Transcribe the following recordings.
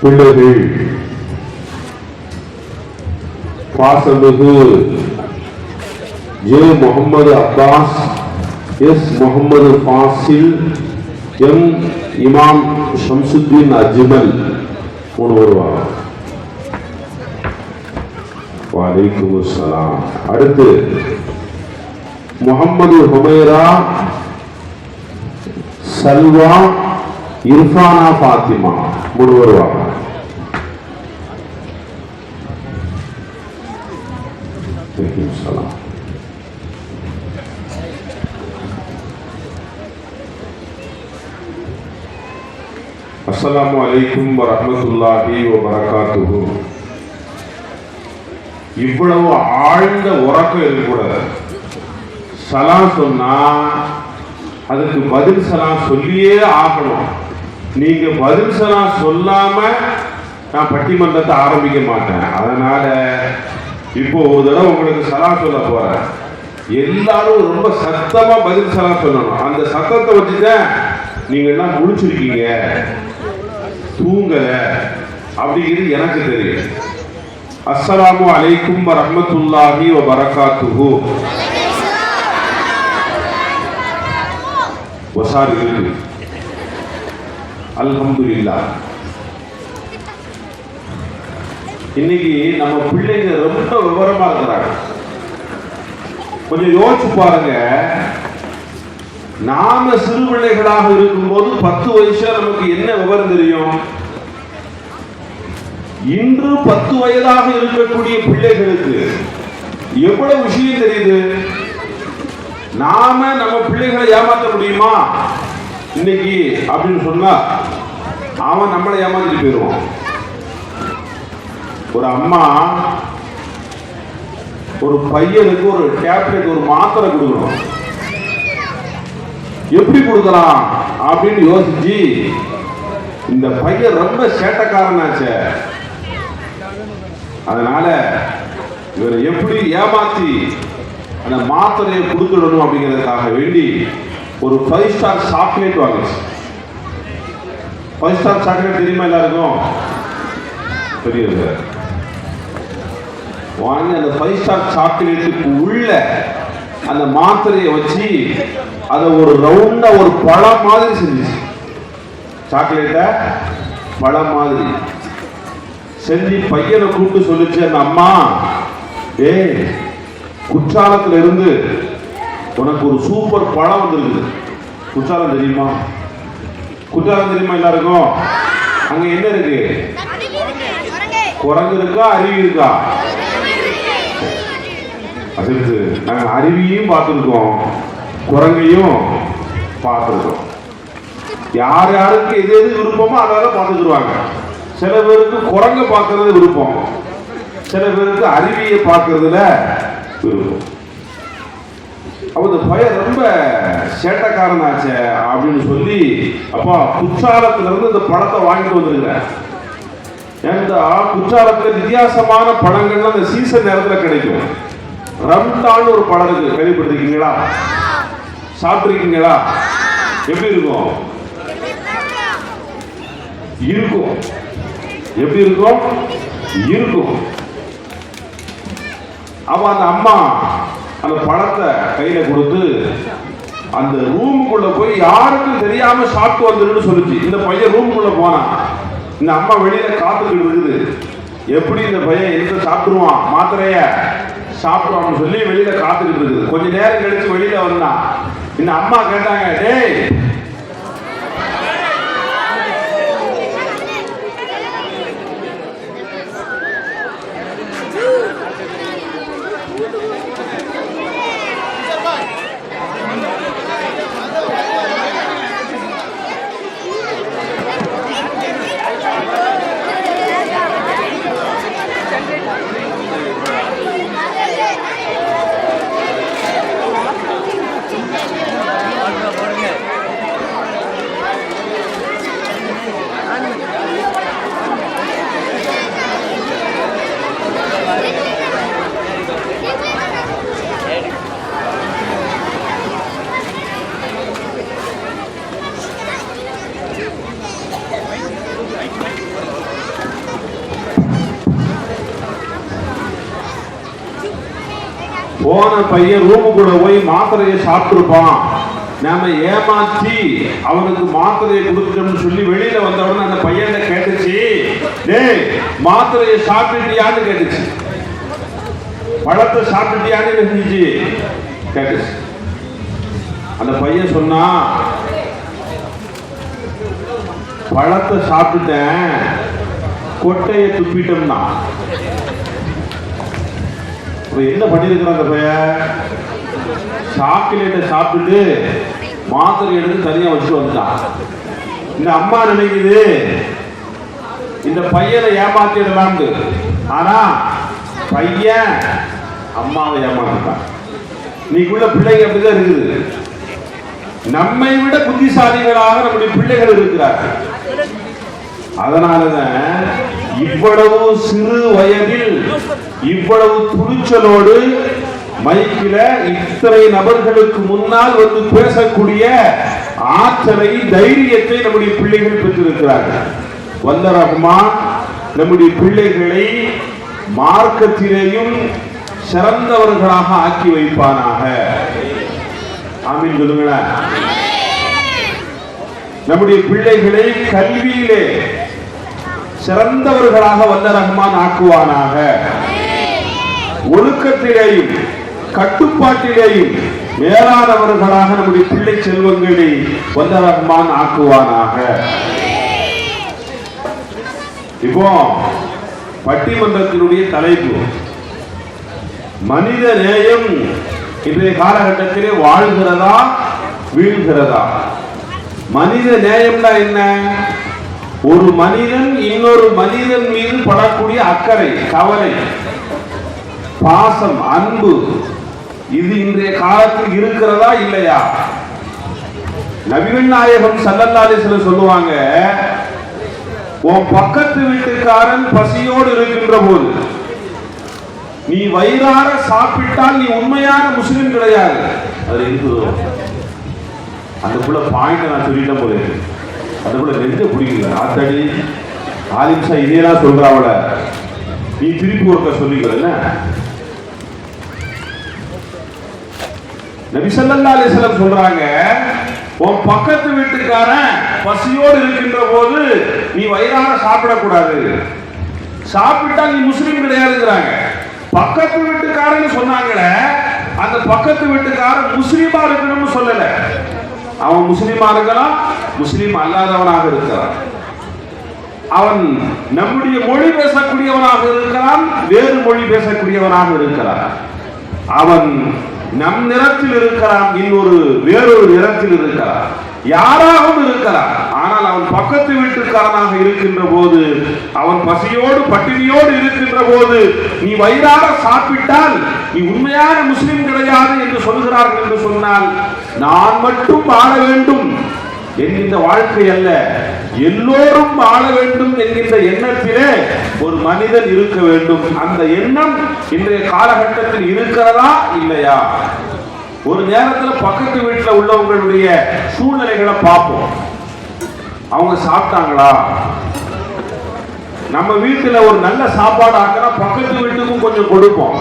பிள்ளைகள் பாசமிகு J Mohammed Abbas, S Mohammed Fazil, M Imam Shamsuddin Ajmal வருவாங்க. வலைக்கும் அஸ்ஸலாம். அடுத்து முகமது ஹுமைரா, சல்வா, இர்ஃபானா ஃபாத்திமா வருவாங்க. அஸ்ஸலாமு அலைக்கும் வரஹ்மத்துல்லாஹி வபரகாத்துஹு. இவ்வளவு ஆழ்ந்த உறக்கம் இருக்கக்கூடாது. சலாம் சொன்னா அதுக்கு பதில் சலாம் சொல்லியே ஆகணும். நீங்க பதில் சலாம் சொல்லாம நான் பட்டிமன்றத்தை ஆரம்பிக்க மாட்டேன். அதனால இப்போ ஒரு தடவை உங்களுக்கு சலாம் சொல்ல போறேன். எல்லாரும் ரொம்ப சத்தமா பதில் சலாம் சொல்லணும். அந்த சத்தத்தை வச்சுதான் நீங்க எல்லாம் முடிச்சிருக்கீங்க, தூங்கல அப்படிங்கிறது எனக்கு தெரியும். அஸ்ஸலாமு அலைக்கும் வரஹ்மத்துல்லாஹி வபரகாத்துஹு. வசாரி இருக்கு. அல்ஹம்துலில்லாஹ். இன்னைக்கு நம்ம பிள்ளைங்க ரொம்ப விவரமா இருக்கிறாங்க. கொஞ்சம் யோசிச்சு பாருங்க. நாம சிறு பிள்ளைகளாக இருக்கும்போது 10 வயசுல நமக்கு என்ன விவரம் தெரியும்? இன்று 10 வயதாக இருக்கக்கூடிய பிள்ளைகளுக்கு எவ்வளவு விஷயம் தெரியுது? நாம நம்ம பிள்ளைகளை ஏமாற்ற முடியுமா இன்னைக்கு அப்படின்னு சொன்னா அவன் நம்மளை ஏமாத்திட்டு போயிடுவான். ஒரு அம்மா ஒரு பையனுக்கு ஒரு டேப்லெட், ஒரு மாத்திரை கொடுக்கணும். எப்படி கொடுக்கலாம் அப்படின்னு யோசிச்சு, இந்த பையன் ரொம்ப சேட்டைக்காரனாச்சே, அதனால இவரை எப்படி ஏமாத்தி அந்த மாத்திரையை கொடுத்துடணும் அப்படிங்கிறதுக்காக வேண்டி ஒரு 5 ஸ்டார் சாக்லேட் வாங்குச்சு. 5 ஸ்டார் சாக்லேட் தெரியுமா எல்லாருக்கும்? தெரியுது. வாங்கி அந்த 5 ஸ்டார் சாக்லேட்டுக்கு உள்ள அந்த மாத்திரையை வச்சு அதை ஒரு ரவுண்டா ஒரு பழம் மாதிரி செஞ்சிச்சு. சாக்லேட்டை பழம் மாதிரி செஞ்சு பையனை கூப்பிட்டு சொல்லிச்சு அந்த அம்மா, குற்றாலத்துல இருந்து உனக்கு ஒரு சூப்பர் பழம் வந்திருக்கு. குற்றாலம் தெரியுமா? குற்றாலம் தெரியுமா எல்லாருக்கும்? அங்க என்ன இருக்கு? குரங்கு இருக்கா, அருவி இருக்கா? அது நாங்க அருவியும் பார்த்துருக்கோம், குரங்கையும் பார்த்துருக்கோம். யார் யாருக்கு எது எது விருப்பமோ அதெல்லாம் பார்த்துக்குருவாங்க. சில பேருக்கு குரங்க பார்க்கறது விருப்பம், சில பேருக்கு அருவியை பார்க்கறதுல விருப்பம். அப்ப இந்த பையன் ரொம்ப சேட்டைக்காரனாச்சே அப்படின்னு சொல்லி, அப்பா குற்றாலத்துல இருந்து இந்த பழத்தை வாங்கிட்டு வந்துருக்கிறேன். ஏன்னா குற்றாலத்துல வித்தியாசமான பழங்கள்லாம் இந்த சீசன் நேரத்தில் கிடைக்கும். ரம்தான் ஒரு பழம் இருக்கு, கேள்விப்பட்டிருக்கீங்களா? சாப்பிட்டுருக்கீங்களா? எப்படி இருக்கும்? இருக்கும். எப்படி இருக்கும்? இருக்கும். அப்ப அந்த அம்மா அந்த பழத்தை கையில கொடுத்து அந்த ரூமுக்குள்ள போய் யாருக்கும் தெரியாம சாப்பிட்டு வந்துருன்னு சொல்லிச்சு. இந்த பையன் ரூமுக்குள்ள போனான். இந்த அம்மா வெளியில காத்துக்கிட்டு இருக்குது. எப்படி இந்த பையன் எந்த சாப்பிடுவான், மாத்திரைய சாப்பிடுவான்னு சொல்லி வெளியில காத்துக்கிட்டு இருக்குது. கொஞ்ச நேரம் கழிச்சு வெளியில வந்தான். இந்த அம்மா கேட்டாங்க, டேய் போன பையன் ரூமுக்குள்ள போய் மாத்திரையை சாப்பிட்டுருப்பான். நாம ஏமாற்றி அவனுக்கு மாத்திரையை கொடுத்துட்டோம்னு சொல்லி வெளியில வந்தவன அந்த பையன் கேட்டுச்சு, டேய் மாத்திரையை சாப்பிட்டுட்டியான்னு கேட்டுச்சு. பழத்தை சாப்பிட்டுட்டியான்னு இருந்துச்சு கேட்டுச்சு. அந்த பையன் சொன்னா, பழத்தை சாப்பிட்டுட்டேன், கொட்டையை துப்பிட்டோம்னா. என்ன பண்ணிருக்கிற அந்த பையன்? சாக்லேட்டை சாப்பிட்டுட்டு மாத்திரை எடுத்து தனியா வச்சுட்டு வந்துட்டான். இந்த அம்மா நினைக்குது இந்த பையனை ஏமாத்திடலாம்னு. ஆனா பையன் அம்மாவை ஏமாத்திட்டான். நீக்குள்ள பிள்ளைங்க அப்படிதான் இருக்குது. நம்மை விட புத்திசாலிகளாக நம்முடைய பிள்ளைகள் இருக்கிறார்கள். அதனாலதான் இவ்வளவு சிறு வயதில் இவ்வளவு துணிச்சலோடு மைக்கில இத்தனை நபர்களுக்கு முன்னால் வந்து பேசக்கூடிய ஆற்றலை, தைரியத்தை நம்முடைய பிள்ளைகள் பெற்றிருக்கிறார்கள். வல்ல ரஹ்மான் நம்முடைய பிள்ளைகளை மார்க்கத்திலேயும் சிறந்தவர்களாக ஆக்கி வைப்பானாக. ஆமீன் சொல்லுங்களேன். நம்முடைய பிள்ளைகளை கல்வியிலே சிறந்தவர்களாக வல்ல ரஹ்மான் ஆக்குவானாக. ஒழுக்கத்திலேயும் கட்டுப்பாட்டிலேயும் மேலானவர்களாக நம்முடைய பிள்ளை செல்வங்களை வல்ல ரஹ்மான் ஆக்குவானாக. இப்போ பட்டிமன்றத்தினுடைய தலைப்பு மனித நேயம் இன்றைய காலகட்டத்திலே வாழ்கிறதா வீழ்கிறதா? மனித நேயம்னா என்ன? ஒரு மனிதன் இன்னொரு மனிதன் மீது படக்கூடிய அக்கறை, கவலை, பாசம், அன்பு, இது இன்றைய காலத்தில் இருக்கிறதா இல்லையா? நபிகள் நாயகம் ஸல்லல்லாஹு அலைஹி வஸல்லம் சொல்லுவாங்க, உன் பக்கத்து வீட்டுக்காரன் பசியோடு இருக்கின்ற போது நீ வயிறார சாப்பிட்டால் நீ உண்மையான முஸ்லிம் கிடையாது. அது இருக்குது. அந்த புள்ள பாயிண்ட் நான் சொல்லிட்டேன் போல, அந்த புள்ள நெஞ்ச பிடிக்கல. ஆத்தடி ஆலிம்சா இதேதான் சொல்றாவள, நீ திருப்பி ஒருக்க சொல்லிக்கல. நபி ஸல்லல்லாஹு அலைஹி வஸல்லம் சொல்றாங்க, உன் பக்கத்து வீட்டுக்காரன் பசியோடு இருக்கின்ற போது நீ வயிறார சாப்பிடக்கூடாது. சாப்பிட்டா நீ முஸ்லீம் கிடையாதுங்கிறாங்க. பக்கத்து வீட்டுக்காரன்னு சொன்னாங்களே, அந்த பக்கத்து வீட்டுக்காரன் முஸ்லீமா இருக்கணும்னு சொல்லல. அவன் முஸ்லீமா இருக்கலாம், முஸ்லீம் அல்லாதவனாக இருக்கிறான். அவன் நம்முடைய மொழி பேசக்கூடியவனாக இருக்கலாம், வேறு மொழி பேசக்கூடியவனாக இருக்கிறான். அவன் நம் நிறத்தில் இருக்கிறான், இன்னொரு வேறொரு நிறத்தில் இருக்கிறான், யாராகவும் இருக்கிறான். ஆனால் அவன் பக்கத்து வீட்டுக்காரனாக இருக்கின்ற போது, அவன் பசியோடு பட்டினியோடு இருக்கின்ற போது நீ வயிறார சாப்பிட்டால் நீ உண்மையான முஸ்லிம் கிடையாது என்று சொல்கிறார்கள். என்று சொன்னால் நான் மட்டும் வாழ வேண்டும் என்கின்ற வாழ்க்கை அல்ல, எல்லோரும் வாழ வேண்டும் என்கின்ற எண்ணத்திலே ஒரு மனிதன் இருக்க வேண்டும். அந்த எண்ணம் இன்றைய காலகட்டத்தில் இருக்கிறதா இல்லையா? ஒரு நேரத்தில் பக்கத்து வீட்டில் உள்ளவங்களுடைய சூழ்நிலைகளை பார்ப்போம். அவங்க சாப்பிட்டாங்களா? நம்ம வீட்டில் ஒரு நல்ல சாப்பாடு ஆக்கினா பக்கத்து வீட்டுக்கும் கொஞ்சம் கொடுப்போம்.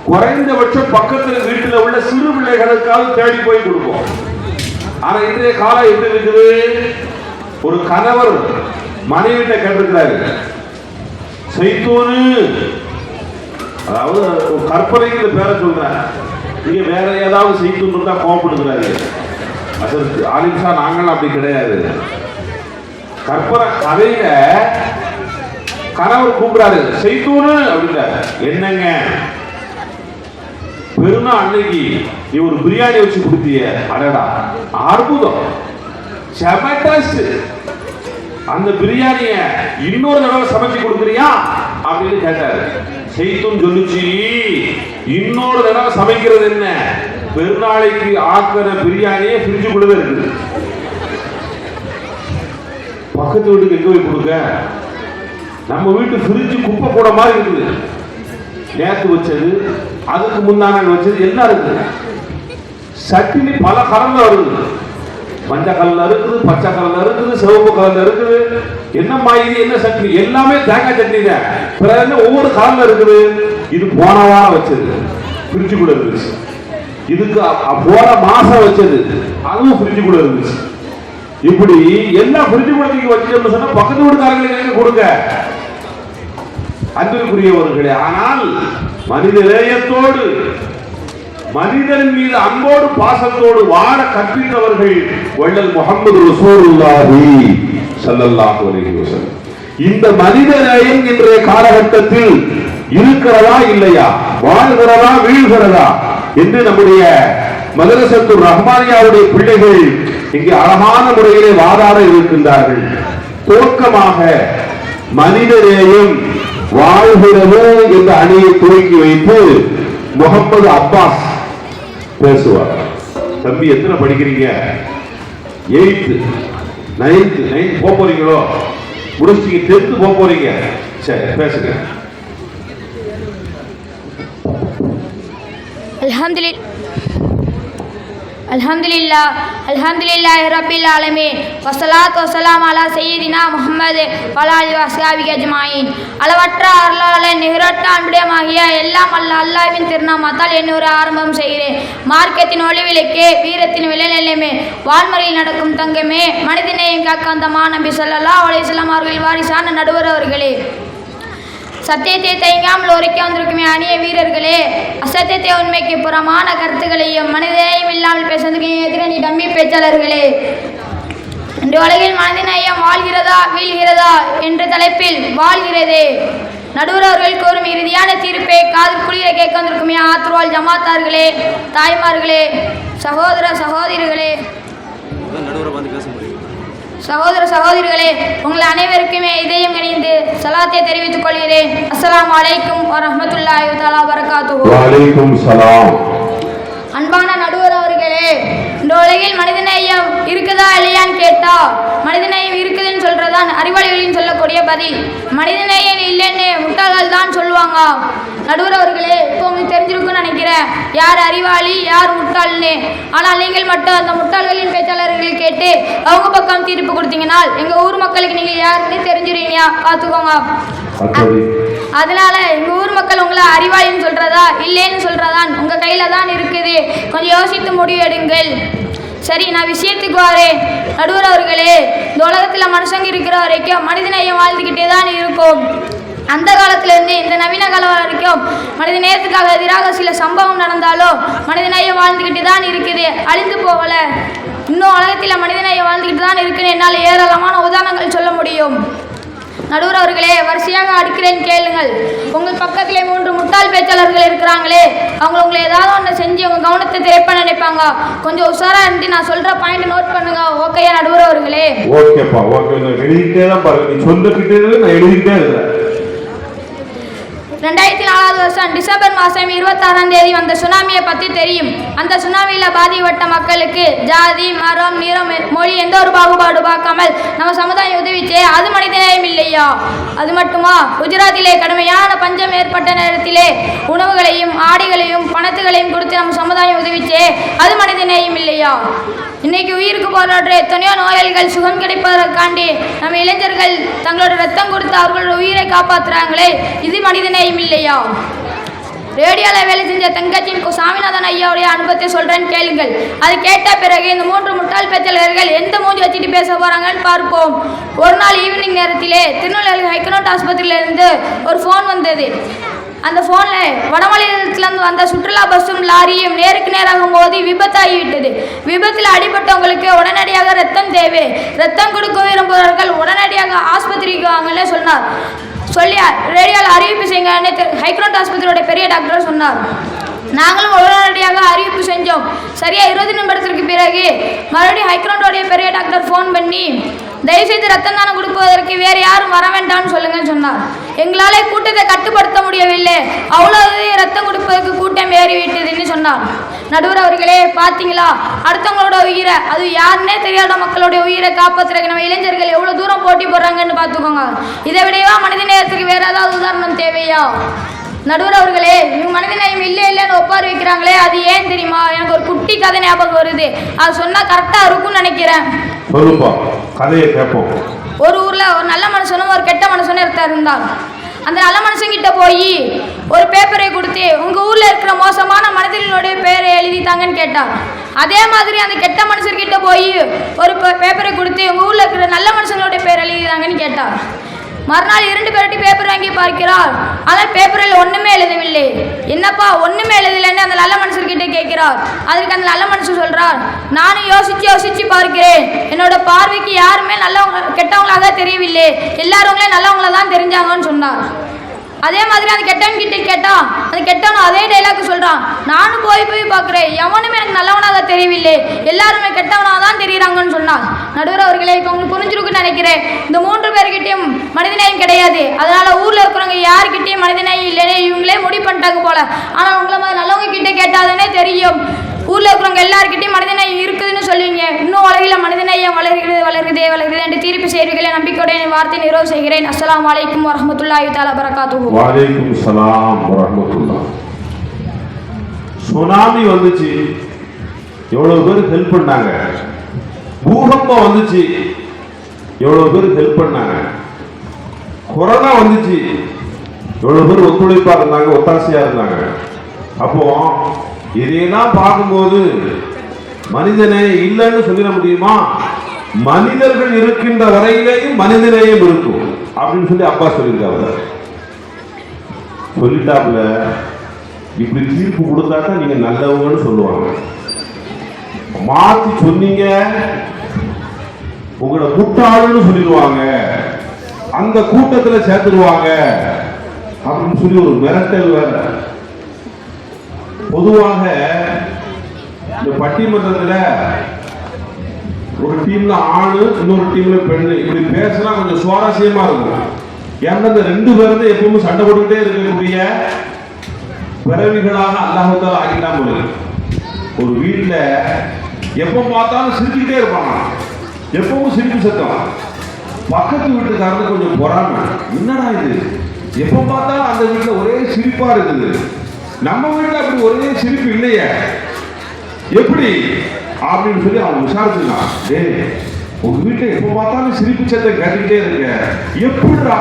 குறைந்தபட்சம் பக்கத்து வீட்டில் உள்ள சிறு பிள்ளைகளுக்காவது தேடி போய் கொடுப்போம். ஆனா இன்றைய காலம் எப்படி இருக்குது? ஒரு கணவர் மனைவிட்ட கேட்டிருக்கிறாரு, சைத்தூனு, அதாவது கற்பனைக்கு பேரை சொல்றேன், இங்க வேற ஏதாவது சைத்தூன் இருந்தா கோபப்படுகிறாரு. அதற்கு ஆலிம்சா நாங்கள் அப்படி கிடையாது. கற்பனை கதையில கணவர் கூப்பிடாரு, சைத்தூனு அப்படின்றாரு. என்னங்க, பெருநாள் அன்னைக்கு நீ ஒரு பிரியாணி வச்சு கொடுத்திய, அடடா அற்புதம், செமட்டஸ்ட், அந்த பிரியாணிய இன்னொரு தடவை சமைச்சு கொடுக்குறியா அப்படின்னு கேட்டாரு. செய்தும் சொல்லுச்சு, இன்னொரு தடவை சமைக்கிறது என்ன, பெருநாளைக்கு ஆக்கிற பிரியாணியே ஃப்ரிட்ஜுக்குள்ளே இருக்குது. பக்கத்து வீட்டுக்கு எங்க போய் கொடுக்க? நம்ம வீட்டு ஃப்ரிட்ஜ் குப்பை கூட மாதிரி இருக்குது. நேற்று வச்சது, அதுக்கு முன்னாள் வச்சது எல்லாம் இருக்குது. சட்னி பல கலர்ல வருது. மஞ்சள் கலர்ல இருக்குது, பச்சை கலர்ல இருக்குது, சிவப்பு கலர்ல இருக்குது. என்னம்மா இது, என்ன சட்னி? எல்லாமே தேங்காய் சட்னி தான். பிறகு ஒவ்வொரு கலர்ல இருக்குது. இது போன வாரம் வச்சது. ஃப்ரிட்ஜுக்குள்ள இருந்துச்சு. இதுக்கு போன மாசம் வச்சது அதுவும் ஃப்ரிட்ஜுக்குள்ள இருந்துச்சு. இப்படி எல்லாம் ஃப்ரிட்ஜுக்குள்ள நீங்க வச்சுட்டோம்னு சொன்னா பக்கத்து வீட்டுக்காரங்களுக்கு கொடுங்க அன்பிற்குரியவர்களே. ஆனால் மனித நேயத்தோடு மனிதன் மீது அன்போடு பாசத்தோடு வாழ கற்பித்தவர்கள் வள்ளல் முஹம்மது ரசூலுல்லாஹி ஸல்லல்லாஹு அலைஹி வஸல்லம். இந்த மனித நேயம் இன்றைய காலகட்டத்தில் இருக்கிறதா இல்லையா, வாழ்கிறதா வீழ்கிறதா என்று நம்முடைய மதரசத்துர் ரஹ்மானியாவுடைய பிள்ளைகள் இங்கே அழகான முறையிலே வாதாட இருக்கின்றார்கள். துவக்கமாக மனித நேயம் வாழ்கிறது என்ற அணியை துவக்கி வைத்து முகமது அப்பாஸ் பேசுவார். தம்பி எத்தனை படிக்கிறீங்க? 8th 9th போக போறீங்களோ? முடிச்சுட்டு 10th போக போறீங்க. சரி பேசுங்க. அல்ஹம்துலில்லாஹி ரப்பில் ஆலமீன் வஸ்ஸலாத்து வஸ்ஸலாமு அலா சய்யிதினா முஹம்மது வஆலிஹி வஸஹ்பிஹி அஜ்மாயின். அளவற்ற அருளாளன் நிகரற்ற அன்புடையமாகிய எல்லாம் அல்லாஹ்வின் திருநாமத்தால் என்னொரு ஆரம்பம் செய்கிறேன். மார்க்கத்தின் ஒளிவிளக்கே, வீரத்தின் விளைநிலமே, வான்முறையில் நடக்கும் தங்கமே, மனிதநேயம் காக்க அந்த மாநபி ஸல்லல்லாஹு அலைஹி வஸல்லம் அவர்கள் வாரிசான நடுவர் அவர்களே, சத்தியத்தை தயங்காமல் உரைக்க வந்திருக்குமே அணிய வீரர்களே, அசத்தியத்தை உண்மைக்கு புறமான கருத்துக்களையும் மனிதநேயம் இல்லாமல் பேசுவதற்கு எதிரணி டம்மி பேச்சாளர்களே, இன்று உலகில் மனிதநேயம் வாழ்கிறதா வீழ்கிறதா என்ற தலைப்பில் வாழ்கிறதே. நடுவர் அவர்கள் கூறும் இறுதியான தீர்ப்பை காது குளிர கேட்க வந்திருக்குமே ஆத்ருவால் ஜமாத்தார்களே, தாய்மார்களே, சகோதர சகோதரிகளே, சகோதர சகோதரிகளே, உங்கள் அனைவருக்குமே இதயம் கணிந்து சலாத்தை தெரிவித்துக் கொள்கிறேன். அஸ்ஸலாமு அலைக்கும் வரஹ்மத்துல்லாஹி தஆலா வபரகாத்துஹு. வ அலைக்கும் ஸலாம். அன்பான நடுவர் அவர்களே, இந்த உலகில் மனிதநேயம் இருக்குதா இல்லையான்னு கேட்டா மனிதநேயம் இருக்குதுன்னு சொல்றதான் அறிவாளிகளின் சொல்லக்கூடிய பதில். மனிதநேயம் இல்லைன்னு முட்டாள்கள் தான் சொல்லுவாங்க. நடுவர் அவர்களே, இப்போ உங்களுக்கு தெரிஞ்சிருக்குன்னு நினைக்கிறேன் யார் அறிவாளி யார் முட்டாள்னு. ஆனால் நீங்கள் மட்டும் அந்த முட்டாள்களின் பேச்சாளர்களை கேட்டு அவங்க பக்கம் தீர்ப்பு கொடுத்தீங்கன்னா எங்க ஊர் மக்களுக்கு நீங்கள் யாருன்னு தெரிஞ்சிருவீங்க, பார்த்துக்கோங்க. அதனால எங்க ஊர் மக்கள் உங்களை அறிவாளின்னு சொல்றதா இல்லைன்னு சொல்றதான் உங்க கையில தான் இருக்குது. கொஞ்சம் யோசித்து முடிவெடுங்கள். சரி, நான் விஷயத்துக்கு வரேன். நடுவர் அவர்களே, இந்த உலகத்துல மனுஷங்க இருக்கிற வரைக்கும் மனிதநேயம் வாழ்ந்துகிட்டே தான் இருக்கும். அந்த காலத்திலிருந்து இந்த நவீன காலம் வரைக்கும் மனித நேயத்துக்காக எதிராக சில சம்பவம் நடந்தாலும் மனிதநேயம் வாழ்ந்துகிட்டு தான் இருக்குது, அழிந்து போகல. இன்னும் உலகத்தில் மனிதநேயம் வாழ்ந்துகிட்டு தான் இருக்குன்னு என்னால் ஏராளமான உதாரணங்கள் சொல்ல முடியும். நடுவர் அவர்களே, வரிசையாக அடுக்கிறேன் கேளுங்கள். உங்கள் பக்கத்திலே 3 முட்டாள் பேச்சாளர்கள் இருக்கிறாங்களே, உங்களை ஏதாவது ஒன்று செஞ்சு உங்கள் கவனத்தை திரைப்ப நினைப்பாங்க. கொஞ்சம் உஷாரா இருந்து நான் சொல்ற பாயிண்ட் நோட் பண்ணுங்க. ஓகேயா நடுவர் அவர்களே? ஓகேப்பா, ஓகே. எழுதிக்கிட்டே தான் பாருங்க, நீ சொல்லிக்கிட்டே நான் எழுதிக்கிட்டே இருக்கிறேன். 2004 வருஷம் டிசம்பர் மாதம் 26ஆம் தேதி வந்த சுனாமியை பற்றி தெரியும். அந்த சுனாமியில் பாதிக்கப்பட்ட மக்களுக்கு ஜாதி மரம் நிறம் மொழி எந்த ஒரு பாகுபாடு பார்க்காமல் நம்ம சமுதாயம் உதவிச்சே, அது மனிதநேயம் இல்லையா? அது மட்டுமா, குஜராத்திலே கடுமையான பஞ்சம் ஏற்பட்ட நேரத்திலே உணவுகளையும் ஆடைகளையும் பணத்துகளையும் கொடுத்து நம்ம சமுதாயம் உதவிச்சே, அது மனிதநேயம் இல்லையா? இன்னைக்கு உயிருக்கு போராடுற எத்தனையோ நோயாளிகள் சுகம் கிடைப்பதற்காண்டி நம்ம இளைஞர்கள் தங்களோட ரத்தம் கொடுத்து அவர்களோட உயிரை காப்பாற்றுறாங்களே, இது மனிதநேயம் இல்லையா? ரேடியோவில் வேலை செஞ்ச தங்கச்சின் சாமிநாதன் ஐயாவுடைய அனுபவத்தை சொல்றேன்னு கேளுங்கள். அது கேட்ட பிறகு இந்த 3 முட்டாள் பேச்சாளர்கள் எந்த மூஞ்சி வச்சுட்டு பேச போறாங்கன்னு பார்ப்போம். ஒரு நாள் ஈவினிங் நேரத்திலே திருநெல்வேலி ஹைகோர்ட் ஆஸ்பத்திரியிலிருந்து ஒரு ஃபோன் வந்தது. அந்த ஃபோனில் வடமாநிலத்திலிருந்து வந்த சுற்றுலா பஸ்ஸும் லாரியும் நேருக்கு நேராக மோதி விபத்தாகிவிட்டது. விபத்தில் அடிபட்டவங்களுக்கு உடனடியாக ரத்தம் தேவை, ரத்தம் கொடுக்க விரும்புபவர்கள் உடனடியாக ஆஸ்பத்திரிக்கு வாங்கன்னு சொன்னார். சொல்லி ரேடியோவில் அறிவிப்பு செய்யுங்கன்னு ஹைகோர்ட் ஆஸ்பத்திரியோட பெரிய டாக்டர் சொன்னார். நாங்களும் உடனடியாக அறிவிப்பு செஞ்சோம். சரியா 20 நிமிடத்திற்கு பிறகு மறுபடியும் ஹைகோர்ட்டோடைய பெரிய டாக்டர் ஃபோன் பண்ணி, தயவுசெய்து ரத்தம் தானம் கொடுப்பதற்கு வேறு யாரும் வர வேண்டாம்னு சொல்லுங்கன்னு சொன்னார். எங்களால் கூட்டத்தை கட்டுப்படுத்த முடியவில்லை, அவ்வளவு ரத்தம் கொடுப்பதற்கு கூட்டம் ஏறிவிட்டதுன்னு சொன்னார். நடுவர் அவர்களே, பார்த்தீங்களா, அடுத்தவங்களோட உயிரை, அது யாருன்னே தெரியாத மக்களுடைய உயிரை காப்பாற்றுறதுக்கு நம்ம இளைஞர்கள் எவ்வளோ தூரம் போட்டி போடுறாங்கன்னு பார்த்துக்கோங்க. இதை விடையவா மனித நேயத்துக்கு வேறு ஏதாவது உதாரணம் தேவையா? நடுவர் அவர்களே, இவங்க மனிதநேயம் இல்லைன்னு ஒப்பாரி வைக்கிறாங்களே, அது ஏன் தெரியுமா? எனக்கு ஒரு குட்டி கதை ஞாபகம் வருது, அது சொன்னால் கரெக்டாக இருக்கும்னு நினைக்கிறேன். கதையை கேட்போம். ஒரு ஊரில் ஒரு நல்ல மனுஷனும் ஒரு கெட்ட மனுஷனும் இருந்தார். அந்த நல்ல மனுஷங்கிட்ட போய் ஒரு பேப்பரை கொடுத்து உங்கள் ஊரில் இருக்கிற மோசமான மனிதர்களுடைய பேரை எழுதித்தாங்கன்னு கேட்டார். அதே மாதிரி அந்த கெட்ட மனுஷர்கிட்ட போய் ஒரு பேப்பரை கொடுத்து உங்கள் ஊரில் இருக்கிற நல்ல மனுஷங்களுடைய பேர் எழுதிதாங்கன்னு கேட்டார். மறுநாள் 2 பேர்ட்டி பேப்பர் வாங்கி பார்க்கிறார். ஆனால் பேப்பரில் ஒன்றுமே எழுதவில்லை. என்னப்பா ஒன்றுமே எழுதலைன்னு அந்த நல்ல மனுஷர்கிட்ட கேட்கிறார். அதுக்கு அந்த நல்ல மனுஷன் சொல்கிறார், நானும் யோசிச்சு பார்க்கிறேன். என்னோட பார்வைக்கு யாருமே நல்லவங்க கெட்டவங்களாக தெரியவில்லை, எல்லாருங்களே நல்லவங்கள தான் தெரிஞ்சாங்கன்னு சொன்னார். அதே மாதிரி அந்த கெட்டவன் கிட்ட கேட்டான். அந்த கெட்டவன் அதே டைலாக் சொல்கிறான், நானும் போய் பார்க்குறேன், எவனுமே எனக்கு நல்லவனாக தெரியவில்லை, எல்லாருமே கெட்டவனாக தான் தெரியுறாங்கன்னு சொன்னான். நடுவர் அவர்களே, இப்போ உங்களுக்கு புரிஞ்சிருக்குன்னு நினைக்கிறேன். இந்த 3 பேர்கிட்டையும் மனிதநேயம் கிடையாது. அதனால் ஊரில் இருக்கிறவங்க யாருக்கிட்டையும் மனிதநேயம் இல்லைன்னு இவங்களே முடிவு பண்ணிட்டாங்க போல. ஆனால் உங்களை மாதிரி நல்லவங்க கிட்டே கேட்டாதானே தெரியும் ஊரில் இருக்கிறவங்க எல்லாருக்கிட்டையும் மனிதநேயம் இருக்குதுன்னு சொல்லுவீங்க. இன்னும் உலகில் மனிதநேயம் வளர்கிறதே என்று தீர்ப்பு செய்வீர்களே. நம்பிக்கையுடைய வார்த்தை நிறைவு செய்கிறேன். அஸ்ஸலாமு அலைக்கும் வரஹ்மத்துல்லாஹி தஆலா பரகாத்துஹு. வலைக்கும் சலாம் வரஹ்மத்துல்லாஹ். சுனாமி வந்துச்சு, எவ்வளவு பேர் ஹெல்ப் பண்ணாங்க. பூகம்பம் வந்துச்சு, எவ்வளவு பேர் ஹெல்ப் பண்ணாங்க. கொரோனா வந்துச்சு, எவ்வளவு பேர் ஒத்துழைப்பா இருந்தாங்க, ஒத்தாசையா இருந்தாங்க. அப்போ இதையெல்லாம் பார்க்கும்போது மனிதனே இல்லைன்னு சொல்லிட முடியுமா? மனிதர்கள் இருக்கின்ற வரையிலேயும் மனிதநேயம் இருக்கும் அப்படின்னு சொல்லி அப்பா சொல்லியிருக்காங்க. சொல்லிட்டாப்புல இப்படி தீர்ப்பு கொடுத்தாக்கா நீங்க நல்லவங்கன்னு சொல்லுவாங்க. மாத்தி சொன்னீங்க உங்களை முட்டாளுன்னு சொல்லிடுவாங்க, அந்த கூட்டத்துல சேர்த்துருவாங்க அப்படின்னு சொல்லி ஒரு மிரட்டல் வேற. பொதுவாக இந்த பட்டிமன்றத்துல ஒரு டீம்ல ஆணு, இன்னொரு டீம்ல பெண்ணு, இப்படி பேசினா கொஞ்சம் சுவாரஸ்யமா இருக்கும். ஏன்னா இந்த 2 பேரும் எப்பவுமே சண்டை போட்டுக்கிட்டே இருக்கக்கூடிய பிறவிகளாக அல்லாஹ் தஆலா ஆக்கிட்டான் போல. ஒரு வீட்டுல எப்ப பார்த்தாலும் சிரிச்சுக்கிட்டே இருப்பாங்க, எப்பவும் சிரிப்பு சத்தம். பக்கத்து வீட்டுக்காரங்க கொஞ்சம் பொறாம, என்னடா இது எப்ப பார்த்தாலும் அந்த வீட்டுல ஒரே சிரிப்பா இருக்குது, நம்ம வீட்டுல அப்படி ஒரே சிரிப்பு இல்லையே, எப்படி அப்படின்னு சொல்லி அவங்க விசாரிச்சுக்கலாம். டேய், உங்க வீட்டுல எப்ப பார்த்தாலும் சிரிப்பு சத்தம் கேட்டுக்கிட்டே இருக்க, எப்படிடா?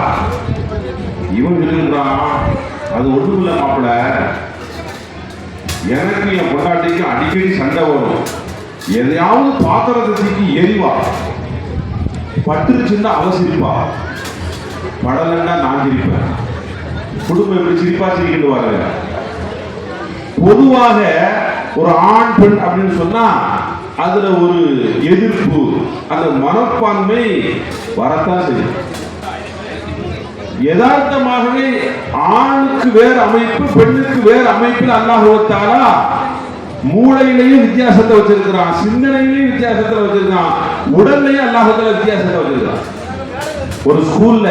இவன் சொல்லுறான், அது ஒண்ணும் இல்ல மாப்பிள்ள, எனக்கு என் பொண்டாட்டிக்கு அடிக்கடி சண்டை வரும். எதையாவது பாத்திரத்தை தூக்கி எரிவா, பட்டுருச்சுன்னா அவ சிரிப்பா, படலன்னா நான் சிரிப்பேன். குடும்பம் எப்படி சிரிப்பா சிரிக்கிட்டு வர. பொதுவாக ஒரு ஆண் பெண் அப்படின்னு சொன்னா அதுல ஒரு எதிர்ப்பு, அந்த மனப்பான்மை வரத்தான் செய்யும். யதார்த்தமாகவே ஆணுக்கு வேறு அமைப்பு, பெண்ணுக்கு வேறு அமைப்பில் அல்லாஹ் தஆலா மூளையிலையும் வித்தியாசத்தை வச்சிருக்கிறான், சிந்தனையிலையும் வித்தியாசத்தை வச்சிருக்கான், உடல்லையும் அல்லாஹ் தஆலா வித்தியாசத்தை வச்சிருக்கான். ஒரு ஸ்கூல்ல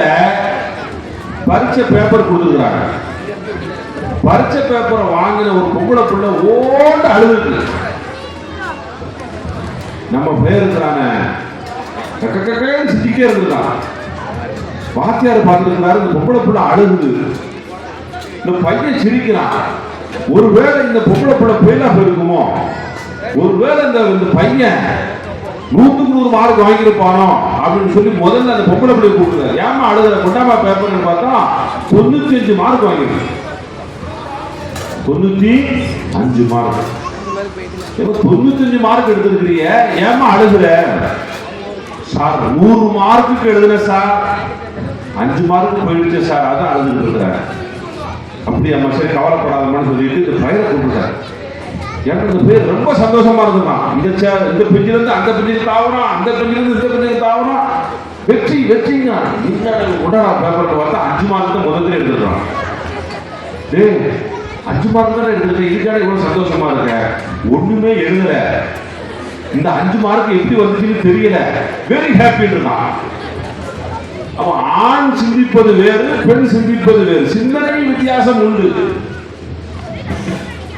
பரீட்சை பேப்பர் கொடுத்துருக்காங்க. பரீட்சை பேப்பரை வாங்கின ஒரு பொம்பளை புள்ள ஓட அழுது, நம்ம பேர் இருக்கிறான சிரிக்கே இருந்துருக்கான். வாத்தியார் பார்த்துருக்கிறாரு, இந்த பொம்பளை புள்ள அழுகுது, இந்த பையன் சிரிக்கிறான். ஒருவேளை இந்த பொம்பளை புள்ள ஃபெயில் ஆக இருக்குமோ, ஒருவேளை இந்த பையன் 100க்கு 100 மார்க் வாங்கியிருப்பானோ அப்படின்னு சொல்லி முதல்ல அந்த பொம்பளை பிள்ளை கூப்பிடுறாரு. ஏமா அழுகிற, கொண்டாமா பேப்பர்னு பார்த்தா 95 மார்க் வாங்கிருக்கு. 95 மார்க். 95 மார்க் எடுத்துருக்கிறீங்க, ஏமா அழுகுற? சார் 100 மார்க்குக்கு எழுதுன சார், 5 மார்க்கு போயிடுச்சு சார், அதான் அழுதுட்டு இருக்கிறாங்க. அப்படி அம்மா சரி கவலைப்படாதமான்னு சொல்லிட்டு இந்த பையனை கூப்பிட்டாரு. எனக்கு இந்த பேர் ரொம்ப சந்தோஷமா இருந்துதான். இந்த பெஞ்சில இருந்து அந்த பெஞ்சில் தாவணும், அந்த பெஞ்சில இருந்து இந்த பெஞ்சில் தாவணும், வெற்றி வெற்றிங்க. உடனே பேப்பர் பார்த்தா 5 மார்க் தான் முதல்ல எடுத்துடுறான். 5 மார்க் தான் எடுத்துட்டு இதுக்கான இவ்வளவு சந்தோஷமா இருக்க, ஒண்ணுமே எழுதல, இந்த 5 மார்க் எப்படி வந்துச்சுன்னு தெரியல, வெரி ஹாப்பின்னு இருந்தான். அப்ப ஆண் சிந்திப்பது வேறு, பெண் சிந்திப்பது வேறு, சிந்தனை வித்தியாசம் உண்டு.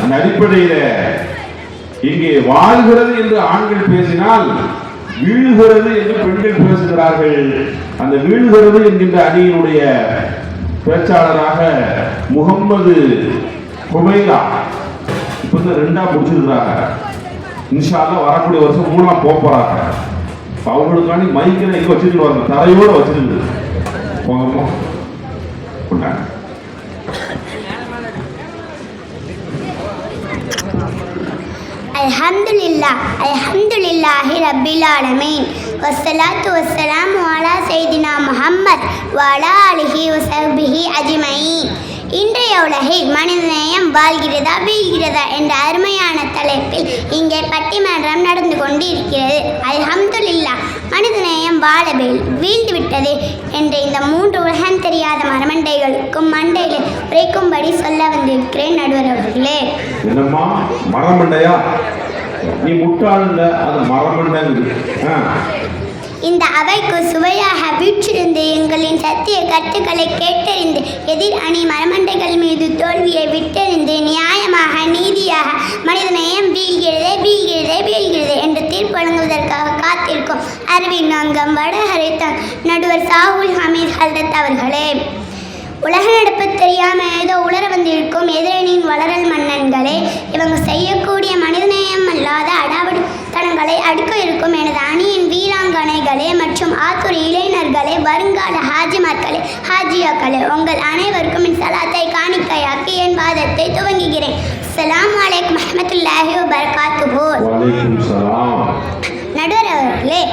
அந்த அடிப்படையில இங்கே வாழ்கிறது என்று ஆண்கள் பேசினால் வீழ்கிறது என்று பெண்கள் பேசுகிறார்கள். அந்த வீழ்கிறது என்கின்ற அணியினுடைய பேச்சாளராக முகம்மது குமைலா இப்ப 2ஆ முடிச்சிருக்கிறாங்க. இன்ஷா அல்லாஹ் வரக்கூடிய வருஷம் 3ஆ போறாங்க. அவங்களுக்காண்டி மைக்கில் எங்க வச்சிருக்காங்க, தரையோட வச்சிருந்து கொண்டாங்க. அல்ஹம்துலில்லாஹி ரப்பில் ஆலமீன் வஸ்ஸலாத்து வஸ்ஸலாமு அலா சையிதினா முஹம்மத் வ அலா ஆலிஹி வஸஹ்பிஹி அஜ்மஈன். இன்றைய உலகில் மனிதநேயம் வாழ்கிறதா வீழ்கிறதா என்ற அருமையான தலைப்பில் இங்கே பட்டிமன்றம் நடந்து கொண்டு இருக்கிறது. அல்ஹம்துலில்லாஹ், மனிதநேயம் வாழ வீழ்ந்துவிட்டது என்ற இந்த 3 உலகம் தெரியாத மரமண்டைகளுக்கும் மண்டையில் உரைக்கும்படி சொல்ல வந்திருக்கிறேன் நடுவர் அவர்களே. என்னம்மா மரமண்டையா? நீ முட்டாள் இல்ல, அது மரமண்டைங்குது. இந்த அவைக்கு சுவையாக வீற்றிருந்து எங்களின் சத்திய கருத்துக்களை கேட்டறிந்து எதிர் அணி மரமண்டைகள் மீது தோல்வியை விட்டறிந்து நியாயமாக நீதியாக மனிதநேயம் வீழ்கிறது என்று தீர்ப்பு வழங்குவதற்காக காத்திருக்கும் அறிவின் அங்கம் வடஹரித்தான் நடுவர் சாகுல் ஹமீத் ஹல்ரத் அவர்களே. உலக நடப்பு தெரியாமல் ஏதோ உலர வந்திருக்கும் எதிரணியின் வளரல் மன்னன்களே, இவங்க செய்யக்கூடிய மனிதநேயம் அல்லாத அடாவடித்தனங்களை அடுக்க இருக்கும் எனது அணியின் வீராங்கனைகளே மற்றும் ஆத்துறை இளைஞர்களே, வருங்கால ஹாஜிமார்களே, ஹாஜியாக்களே, உங்கள் அனைவருக்கும் என் சலாத்தை காணிக்கையாக்கி என் வாதத்தை துவங்குகிறேன். அஸ்ஸலாமு அலைக்கும் வரஹ்மத்துல்லாஹி வபரகாத்துஹு. நடுவர் அவர்களே,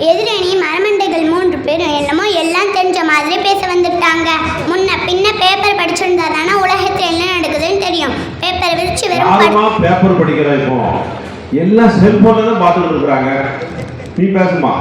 எதிரணி மரமண்டைகள் 3 பேரும் என்னமோ எல்லாம் தெரிஞ்ச மாதிரி பேச வந்துட்டாங்க. முன்ன பின்ன பேப்பர் படிச்சிருந்தா தானே உலகத்தில் என்ன நடக்குதுன்னு தெரியும். பேப்பர் விரிச்சு வெறும் பேப்பர் படிக்கிற இப்போ எல்லாம் செல்போன்ல தான் பார்த்துட்டு இருக்காங்க. நீ பேசுமா?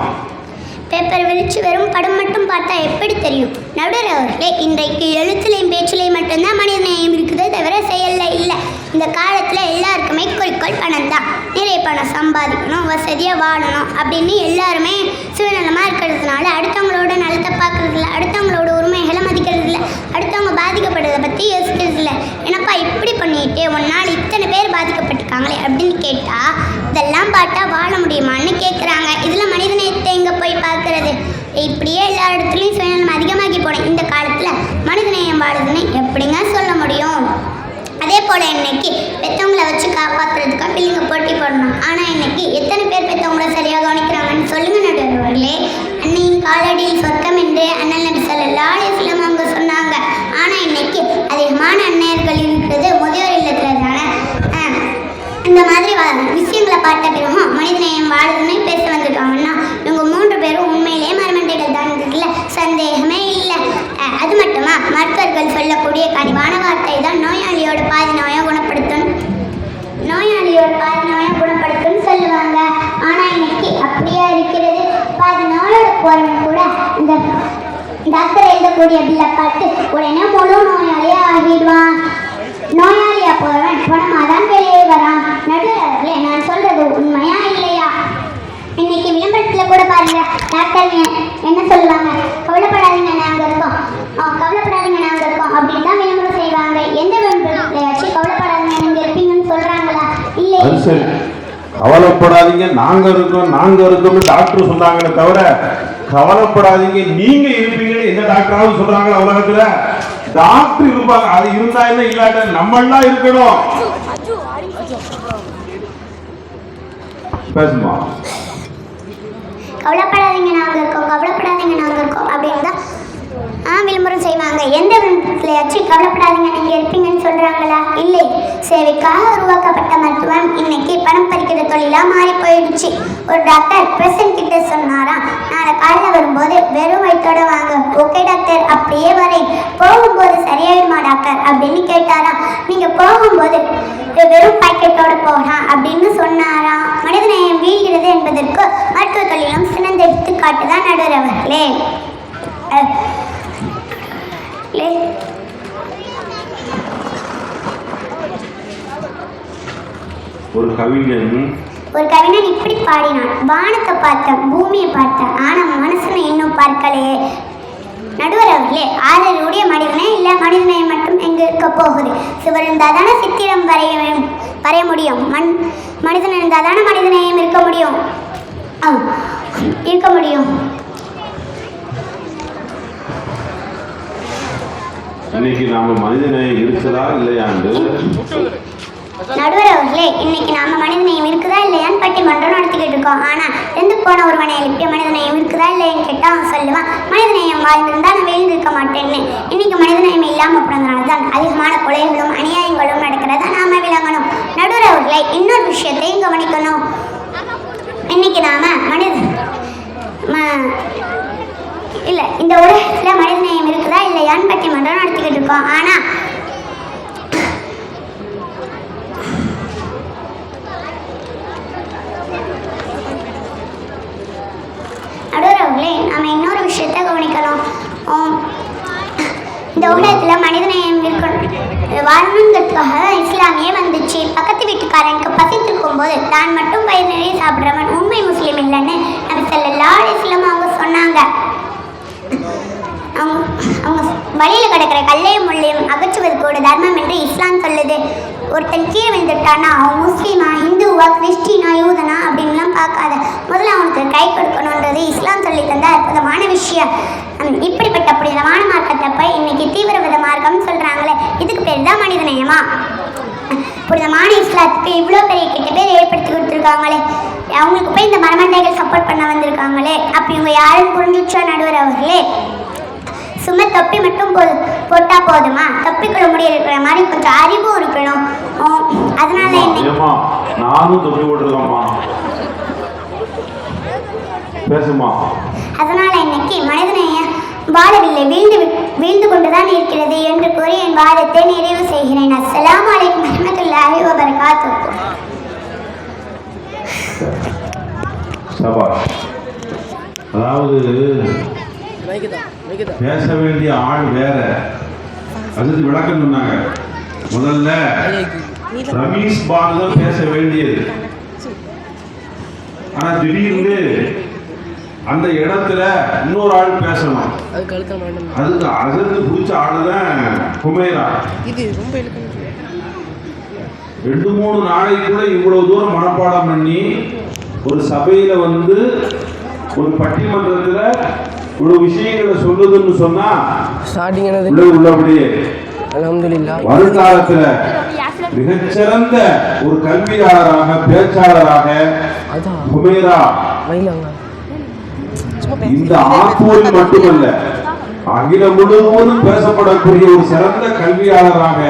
பேப்பர் விரிச்சு வெறும் படம் மட்டும் பார்த்தா எப்படி தெரியும்? நடுவர் அவர்களே, இன்றைக்கு எழுத்துலையும் பேச்சிலையும் மட்டும்தான் மனிதநேயம் இருக்குதே தவிர செயல்ல இல்லை. இந்த காலத்தில் எல்லாருக்குமே குறிக்கோள் பணம் தான். நிறைய பணம் சம்பாதிக்கணும், வசதியாக வாழணும் அப்படின்னு எல்லாருமே சுயநலமாக இருக்கிறதுனால அடுத்தவங்களோட நலத்தை பார்க்கறதில்ல, அடுத்தவங்களோட உரிமைகளை மதிக்கிறதில்ல, அடுத்தவங்க பாதிக்கப்படுறதை பற்றி யோசிக்கிறதில்ல. என்னப்பா இப்படி பண்ணிட்டு ஒரு நாள் இத்தனை பேர் பாதிக்கப்பட்டிருக்காங்களே அப்படின்னு கேட்டால் இதெல்லாம் பார்த்தா வாழ முடியுமான்னு கேட்குறாங்க. இதில் மனிதநேயத்தை எங்கே போய் பார்க்கறது? இப்படியே எல்லா இடத்துலையும் சுயநலம் அதிகமாகி போனேன். இந்த காலத்தில் மனிதநேயம் வாழுதுன்னு எப்படிங்க சொல்ல முடியும்? அதே போல் இன்னைக்கு பெற்றவங்களை வச்சு காப்பாற்றுறதுக்காக பிள்ளைங்க போட்டி போடணும். ஆனால் இன்னைக்கு எத்தனை பேர் பெற்றவங்களை சரியாக கவனிக்கிறாங்கன்னு சொல்லுங்க நடுவர்களே. அன்னையின் காலடியில் சொர்க்கம் என்று அண்ணல் நபி ஸல்லல்லாஹு அலைஹி வஸல்லம் அவங்க சொன்னாங்க. ஆனால் இன்னைக்கு அதிகமான அன்னையர்கள் இருக்கிறது முதியோர் இல்லத்தில் தானே. இந்த மாதிரி விஷயங்களை பார்த்த பிறகும் மனிதநேயம் வாழுதுன்னு பேச வந்திருக்காங்கன்னா இவங்க 3 பேரும் உண்மையிலேயே மரமண்டைகள் தான், இருக்குல்ல, சந்தேகமே இல்லை. அது மட்டுமா, மருத்துவர்கள் சொல்லக்கூடிய கனிவான வார்த்தை தான் நோயாளியோட பாதி நோயை குணப்படுத்தும் சொல்லுவாங்க. ஆனால் இன்னைக்கு அப்படியே இருக்கிறது. பாதி நோயோட போறவன் கூட இந்த டாக்டர் எழுதக்கூடிய பில்லை பார்த்து உடனே முழு நோயாளியா ஆகிடுவான். நோயாளியா போறவன் குணமாதான் வெளியே வரான். நடுவர்களே, நான் சொல்றது உண்மையா இல்லையா? இன்னைக்கு விளம்பரத்துல கூட பாருங்க, டாக்டர் என்ன சொல்லுவாங்க? கவலைப்படாதீங்க நாங்க இருக்கோம், அப்படின்னு தான் விளம்பரம் செய்வாங்க. எந்த விளம்பரத்தையாச்சும் கவலைப்படாதீங்க நீங்க இருப்பீங்கன்னு சொல்றாங்களா? இல்லை. கவலைப்படாதீங்க நாங்க இருக்கோம்னு டாக்டர் சொன்னாங்களே தவிர கவலைப்படாதீங்க நீங்க இருப்பீங்கன்னு எந்த டாக்டராவது சொல்றாங்களா? உலகத்துல டாக்டர் இருப்பாங்க, அது இருந்தா என்ன இல்லாட்ட நம்மளாம் இருக்கணும். பேசுமா? கவலைப்படாதீங்க நாங்க இருக்கோம் அப்படின்னு தான் விளம்பரம் செய்வாங்க. எந்த விளம்பரத்திலையாச்சும் கவலைப்படாதீங்க நீங்க இருப்பீங்கன்னு சொல்றாங்களா? இல்லை. சேவைக்காக உருவாக்கப்பட்ட மருத்துவம் இன்னைக்கு பணம் பறிக்கிற தொழிலா மாறி போயிடுச்சு. ஒரு டாக்டர் பிரசன்ட் கிட்ட சொன்னாராம், நாளை காலையில் வரும்போது வெறும் வயிற்றோட வாங்க. ஓகே டாக்டர், அப்படியே வரேன். போகும்போது சரியாயிடுமா டாக்டர் அப்படின்னு கேட்டாராம். நீங்க போகும்போது வெறும் பாக்கெட்டோட போகலாம் அப்படின்னு சொன்னாராம். மனிதநேயம் வீழ்கிறது என்பதற்கு மருத்துவ தொழிலும் சிறந்த எடுத்துக்காட்டு தான் நடுவர் அவர்களே. ஒரு கவிஞன் இப்படி பாடினான்: வானத்தை பார்த்தேன், பூமியை பார்த்தேன், ஆனா மனுஷனை இன்னும் பார்க்கலையே. நடுவர் அவர்களே, 6 உடைய மனிதனே இல்லை, மனிதநேயம் மட்டும் எங்க இருக்க போகுது? சுவர் இருந்தால் தானே சித்திரம் வரைய முடியும். மனிதன் இருந்தால் தானே மனிதநேயம் இருக்க முடியும். இன்னைக்கு நாம மனிதநேயம் இருக்குதா இல்லையாண்டு நடுவர் அவர்களே, இன்னைக்கு நாம மனிதநேயம் இருக்குதா இல்லையான்னு பட்டிமன்றம் நடத்திக்கிட்டு இருக்கோம். ஆனா இருந்து போன ஒருவனை எழுப்பிய மனிதநேயம் இருக்குதா இல்லையான்னு கேட்டா அவன் சொல்லுவான், மனிதநேயம் மனிதநேயம் வாழ்ந்திருந்தா நான் விழுந்திருக்க மாட்டேன்னு. இன்னைக்கு மனிதநேயம் இல்லாமல் போனதுனால தான் அதிகமான கொலைகளும் அநியாயங்களும் நடக்கிறதா நாம விளங்கணும். நடுவர் அவர்களை இன்னொரு விஷயத்தையும் கவனிக்கணும். இன்னைக்கு நாம இல்லை இந்த உலகத்தில் மனிதநேயம் இருக்குதா இல்லையான்னு பட்டிமன்றம் நடத்திக்கிட்டு இருக்கோம். ஆனால் நடுவர்களே நாம இன்னொரு விஷயத்தை கவனிக்கணும். இந்த உலகத்தில் மனிதநேயம் வாழணுங்கிறதுக்காக தான் இஸ்லாமியே வந்துச்சு. பக்கத்து வீட்டுக்காரனுக்கு பசித்திருக்கும் போது தான் மட்டும் பயிர் நிறைய சாப்பிட்றவன் உண்மை முஸ்லீம் இல்லைன்னு நபி ஸல்லல்லாஹு அலைஹி வஸல்லம் அவங்க சொன்னாங்க. அவங்க வழியில் கிடக்கிற கல்லையும் முள்ளையும் அகற்றுவது கூட தர்மம் என்று இஸ்லாம் சொல்லுது. ஒருத்தன் கீழே விழுந்துட்டான்னா அவன் முஸ்லீமா, ஹிந்துவா, கிறிஸ்டினா, யூதனா அப்படின்லாம் பார்க்காத, முதல்ல அவனுக்கு கை கொடுக்கணுன்றது இஸ்லாம் சொல்லி தந்த அற்புதமான விஷயம். இப்படிப்பட்ட புனிதமான மார்க்கத்தை போய் இன்னைக்கு தீவிரவாத மார்க்கம் சொல்றாங்களே, இதுக்கு பேர் தான் மனிதநேயமா? புனிதமான இஸ்லாத்துக்கு இவ்வளோ பெரிய கிட்ட பேர் ஏற்படுத்தி கொடுத்துருக்காங்களே, அவங்களுக்கு போய் இந்த மரமண்டைகள் சப்போர்ட் பண்ண வந்திருக்காங்களே, அப்படி இவங்க யாரும் புரிஞ்சுச்சா நடுவர் அவர்களே? சும்மா தொப்பி மட்டும் போட்டா போதுமா? தொப்பிக்குள்ள முடி இருக்கிற மாதிரி கொஞ்சம் அறிவும் இருக்கணும். அதனால நானும் தொப்பி போட்டுருக்கேன்மா, பேசுமா. அதனால இன்னைக்கு மனிதநேயம் வாழவில்லை, வீழ்ந்து கொண்டுதான் இருக்கிறது என்று கூறி என் வாதத்தை நிறைவு செய்கிறேன். அஸ்ஸலாமு அலைக்கும் வரஹ்மத்துல்லாஹி வபரகாத்துஹு. அதாவது பேச வேண்டிய ஆள் வேற, அதுக்கு விளக்கம் சொன்னாங்க. முதல்ல ரமீஸ் பானு தான் பேச வேண்டியது. ஆனா திடீர்னு அந்த இடத்துல இன்னொரு ஆள் பேசணும், அதுக்கு அசந்து பிடிச்ச ஆளுதான் குமேரா. 2-3 நாளைக்கு கூட இவ்வளவு தூரம் மனப்பாடம் பண்ணி ஒரு சபையில வந்து ஒரு பட்டிமன்றத்துல ஒரு விஷயங்களை சொல்லுதுன்னு சொன்னா உள்ளபடியே வருங்காலத்துல மிகச்சிறந்த ஒரு கல்வியாளராக, பேச்சாளராக குமேரா இந்த ஆத்தூரில் மட்டுமல்ல அகிலம் முழுவதும் பேசப்படக்கூடிய ஒரு சிறந்த கல்வியாளராக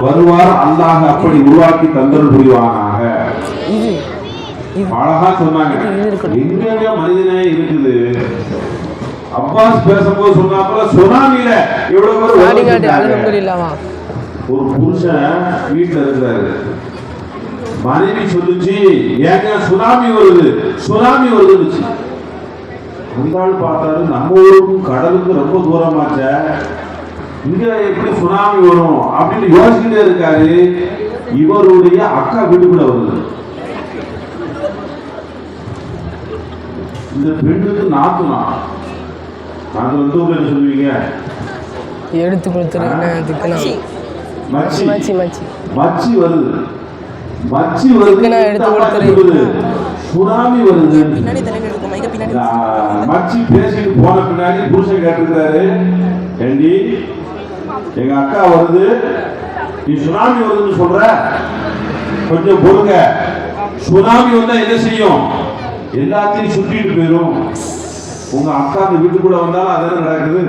வருவார். அல்லாஹ் அப்படி உருவாக்கி தந்தல் புரிவானாக. அழகா சொன்னாங்க, எங்க மனிதநேயம் இருக்குது. அப்பாஸ் பேசும்போது சொன்னாப்புல சுனாமியில எவ்வளவு பேர். ஒரு புருஷன் வீட்டுல இருக்கிறாரு, மனைவி சொல்லுச்சு, ஏங்க சுனாமி வருது, சுனாமி வருதுன்னு. அந்த ஆள் பார்த்தாரு, நம்ம ஊருக்கும் கடலுக்கு ரொம்ப தூரமாச்ச, இங்க எப்படி சுனாமி வரும் அப்படின்னு யோசிச்சுட்டே இருக்காரு. இவருடைய அக்கா வீட்டுக்குள்ள வருது. இந்த பெண்ணுக்கு நாத்துனா வந்து என்ன சொல்லுவீங்க? எடுத்து கொடுத்துருக்கேன். மச்சி வருது, மச்சி வருது, சுனாமி வருது. மச்சி பேசிட்டு போன பின்னாடி புருஷன் கேட்டிருக்காரு, ஏண்டி எங்க அக்கா வருது, நீ சுனாமி வருதுன்னு சொல்ற, கொஞ்சம் பொறுங்க. சுனாமி வந்தா என்ன செய்யும்? எல்லாத்தையும் சுட்டிட்டு போயிடும். உங்க அக்கா அந்த வீட்டுக்குள்ள வந்தாலும் அதெல்லாம் நடக்குது.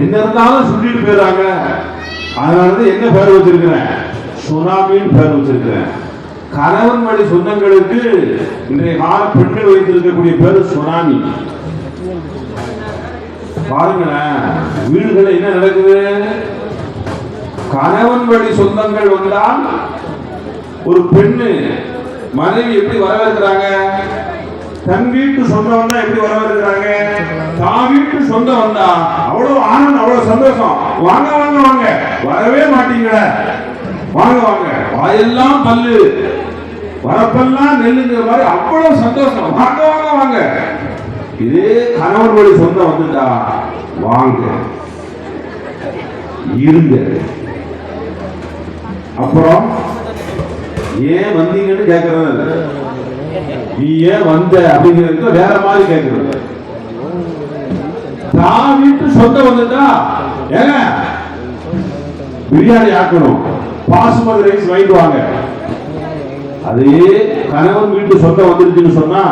என்ன இருந்தாலும் சுட்டிட்டு போயிடுறாங்க. அதனாலதான் என்ன பேர் வச்சிருக்கிறேன்? சுனாமின்னு பேர் வச்சிருக்கிறேன். கணவன் வழி சொந்தங்களுக்கு இன்றைய கால பெண்கள் வைத்திருக்கக்கூடிய பேர் சுனாமி. பாருங்களேன், வீடுகளில் என்ன நடக்குது? கணவன் வழி சொந்தங்கள் வந்தால் ஒரு பெண்ணு மனைவி எப்படி வரவேற்கிறாங்க? தன் வீட்டு சொந்தம் வந்தா எப்படி வரவேற்கிறாங்க? தான் வீட்டு சொந்தம் வந்தா அவ்வளவு ஆனந்தம், அவ்வளவு சந்தோஷம். வாங்க வாங்க வாங்க, வரவே மாட்டீங்க, வாங்க வாங்க, வாயெல்லாம் பல்லு, வரப்பெல்லாம் நெல்லுங்கிற மாதிரி அவ்வளவு சந்தோஷம். வாங்க வாங்க வாங்க. இதே கணவன் வழி சொந்தம் வந்துட்டா, வாங்க இருங்க, அப்புறம் ஏன் வந்தீங்கன்னு கேட்கறது, நீ ஏன் வந்த அப்படிங்கிறது வேற மாதிரி கேட்கறது. தான் வீட்டு சொந்தம் வந்துட்டா, ஏங்க பிரியாணி ஆக்கணும், பாசுமதி ரைஸ் வாங்கிட்டு வாங்க. அதே கணவன் வீட்டு சொந்தம் வந்துருச்சுன்னு சொன்னா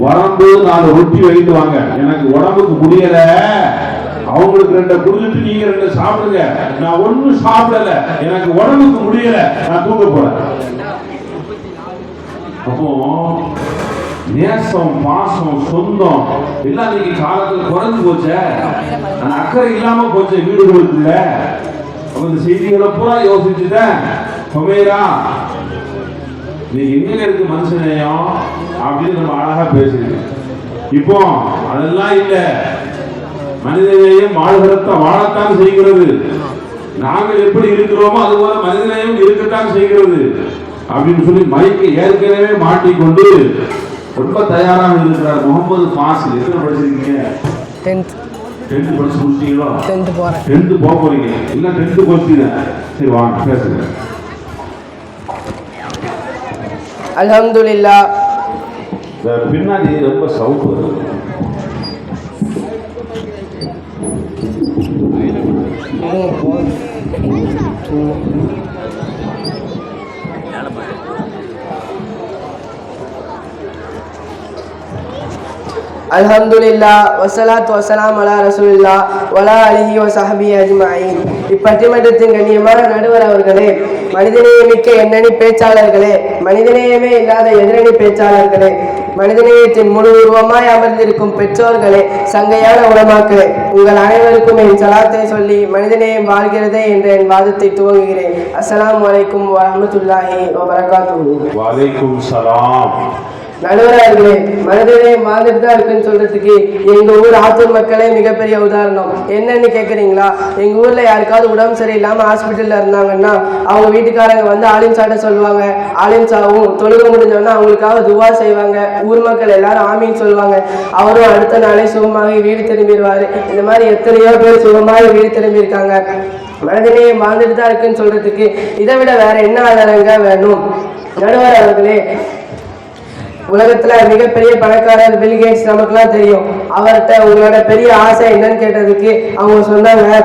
வரும்போது 4 ரொட்டி வைத்து வாங்க. எனக்கு உடம்புக்கு முடியல, அவங்களுக்கு 2 கொடுத்துட்டு நீங்க 2 சாப்பிடுங்க. நான் ஒண்ணும் சாப்பிடல, எனக்கு உடம்புக்கு முடியல, நான் தூங்க போறேன். அப்போ நேசம், பாசம், சொந்தம் எல்லாம் இன்னைக்கு காலத்துல குறைஞ்சு போச்சே, அந்த அக்கறை இல்லாம போச்சே வீடுகளுக்குள்ள. அந்த செய்திகளை பூரா யோசிச்சுட்டேன். ஹுமைரா, நீ எங்க இருக்கு மனுஷனையும் அப்படின்னு நம்ம அழகா பேசுறீங்க. இப்போ அதெல்லாம் இல்ல, மனிதனையும் வாழ்கிறத வாழத்தான் செய்கிறது. நாங்கள் எப்படி இருக்கிறோமோ அதுபோல மனிதனையும் இருக்கத்தான் செய்கிறது அப்படின்னு சொல்லி மைக்கு ஏற்கனவே மாட்டிக்கொண்டு ரொம்ப தயாராக இருக்கிறார் முகமது ஃபாசில். எத்தனை படிச்சிருக்கீங்க? 10th. 10th படிச்சு முடிச்சிட்டீங்களோ? 10th போறேன். 10th போக போறீங்க. இல்ல 10th போச்சுங்க. சரி வாங்க பேசுங்க. அல்ஹம்துலில்லாஹ். பின்னாடி ரொம்ப சவுண்ட் வருது. அல்ஹம்துலில்லாஹ் வஸ்ஸலாத்து வஸ்ஸலாம் அலா ரசூலில்லாஹ் வலா அலிஹி வஸஹ்பிஹி அஜ்மஈன். இப்பட்டிமன்றத்தின் கண்ணியமான நடுவர் அவர்களே, மனிதநேயமிக்க எண்ணணி பேச்சாளர்களே, மனிதநேயமே இல்லாத எதிரணி பேச்சாளர்களே, மனிதநேயத்தின் முழு உருவமாய் அமர்ந்திருக்கும் பெற்றோர்களே, சங்கையான உலமாக்களே, உங்கள் அனைவருக்கும் என் சலாத்தை சொல்லி மனிதநேயம் வாழ்கிறதே என்ற என் வாதத்தை துவங்குகிறேன். அஸ்ஸலாமு அலைக்கும் வரஹ்மத்துல்லாஹி வபரகாத்துஹு. வலைக்கும் சலாம். நடுவர்களே, மனிதநேயம் வாழ்ந்துட்டு தான் இருக்குன்னு சொல்றதுக்கு எங்க ஊர் ஆத்தூர் மக்களே மிகப்பெரிய உதாரணம். என்னன்னு கேட்குறீங்களா? எங்க ஊர்ல யாருக்காவது உடம்பு சரியில்லாம ஹாஸ்பிட்டல்ல இருந்தாங்கன்னா அவங்க வீட்டுக்காரங்க வந்து ஆலிம் சாட்ட சொல்லுவாங்க. ஆலிம் சாவும் தொழுக முடிஞ்சோன்னா அவங்களுக்காக துவா செய்வாங்க. ஊர் மக்கள் எல்லாரும் ஆமீன் சொல்லுவாங்க. அவரும் அடுத்த நாளே சுகமாக வீடு திரும்பிடுவாரு. இந்த மாதிரி எத்தனையோ பேர் சுகமாக வீடு திரும்பி இருக்காங்க. மனிதநேயம் வாழ்ந்துட்டு தான் இருக்குன்னு சொல்றதுக்கு இதை விட வேற என்ன ஆதாரங்க வேணும்? நடுவர் அவர்களே, உலகத்துல மிகப்பெரிய பணக்காரர் பில் கேட்ஸ் நமக்குலாம் தெரியும். அவர்கிட்ட உங்களோட பெரிய ஆசை என்னன்னு கேட்டதுக்கு அவங்க சொன்னாங்க,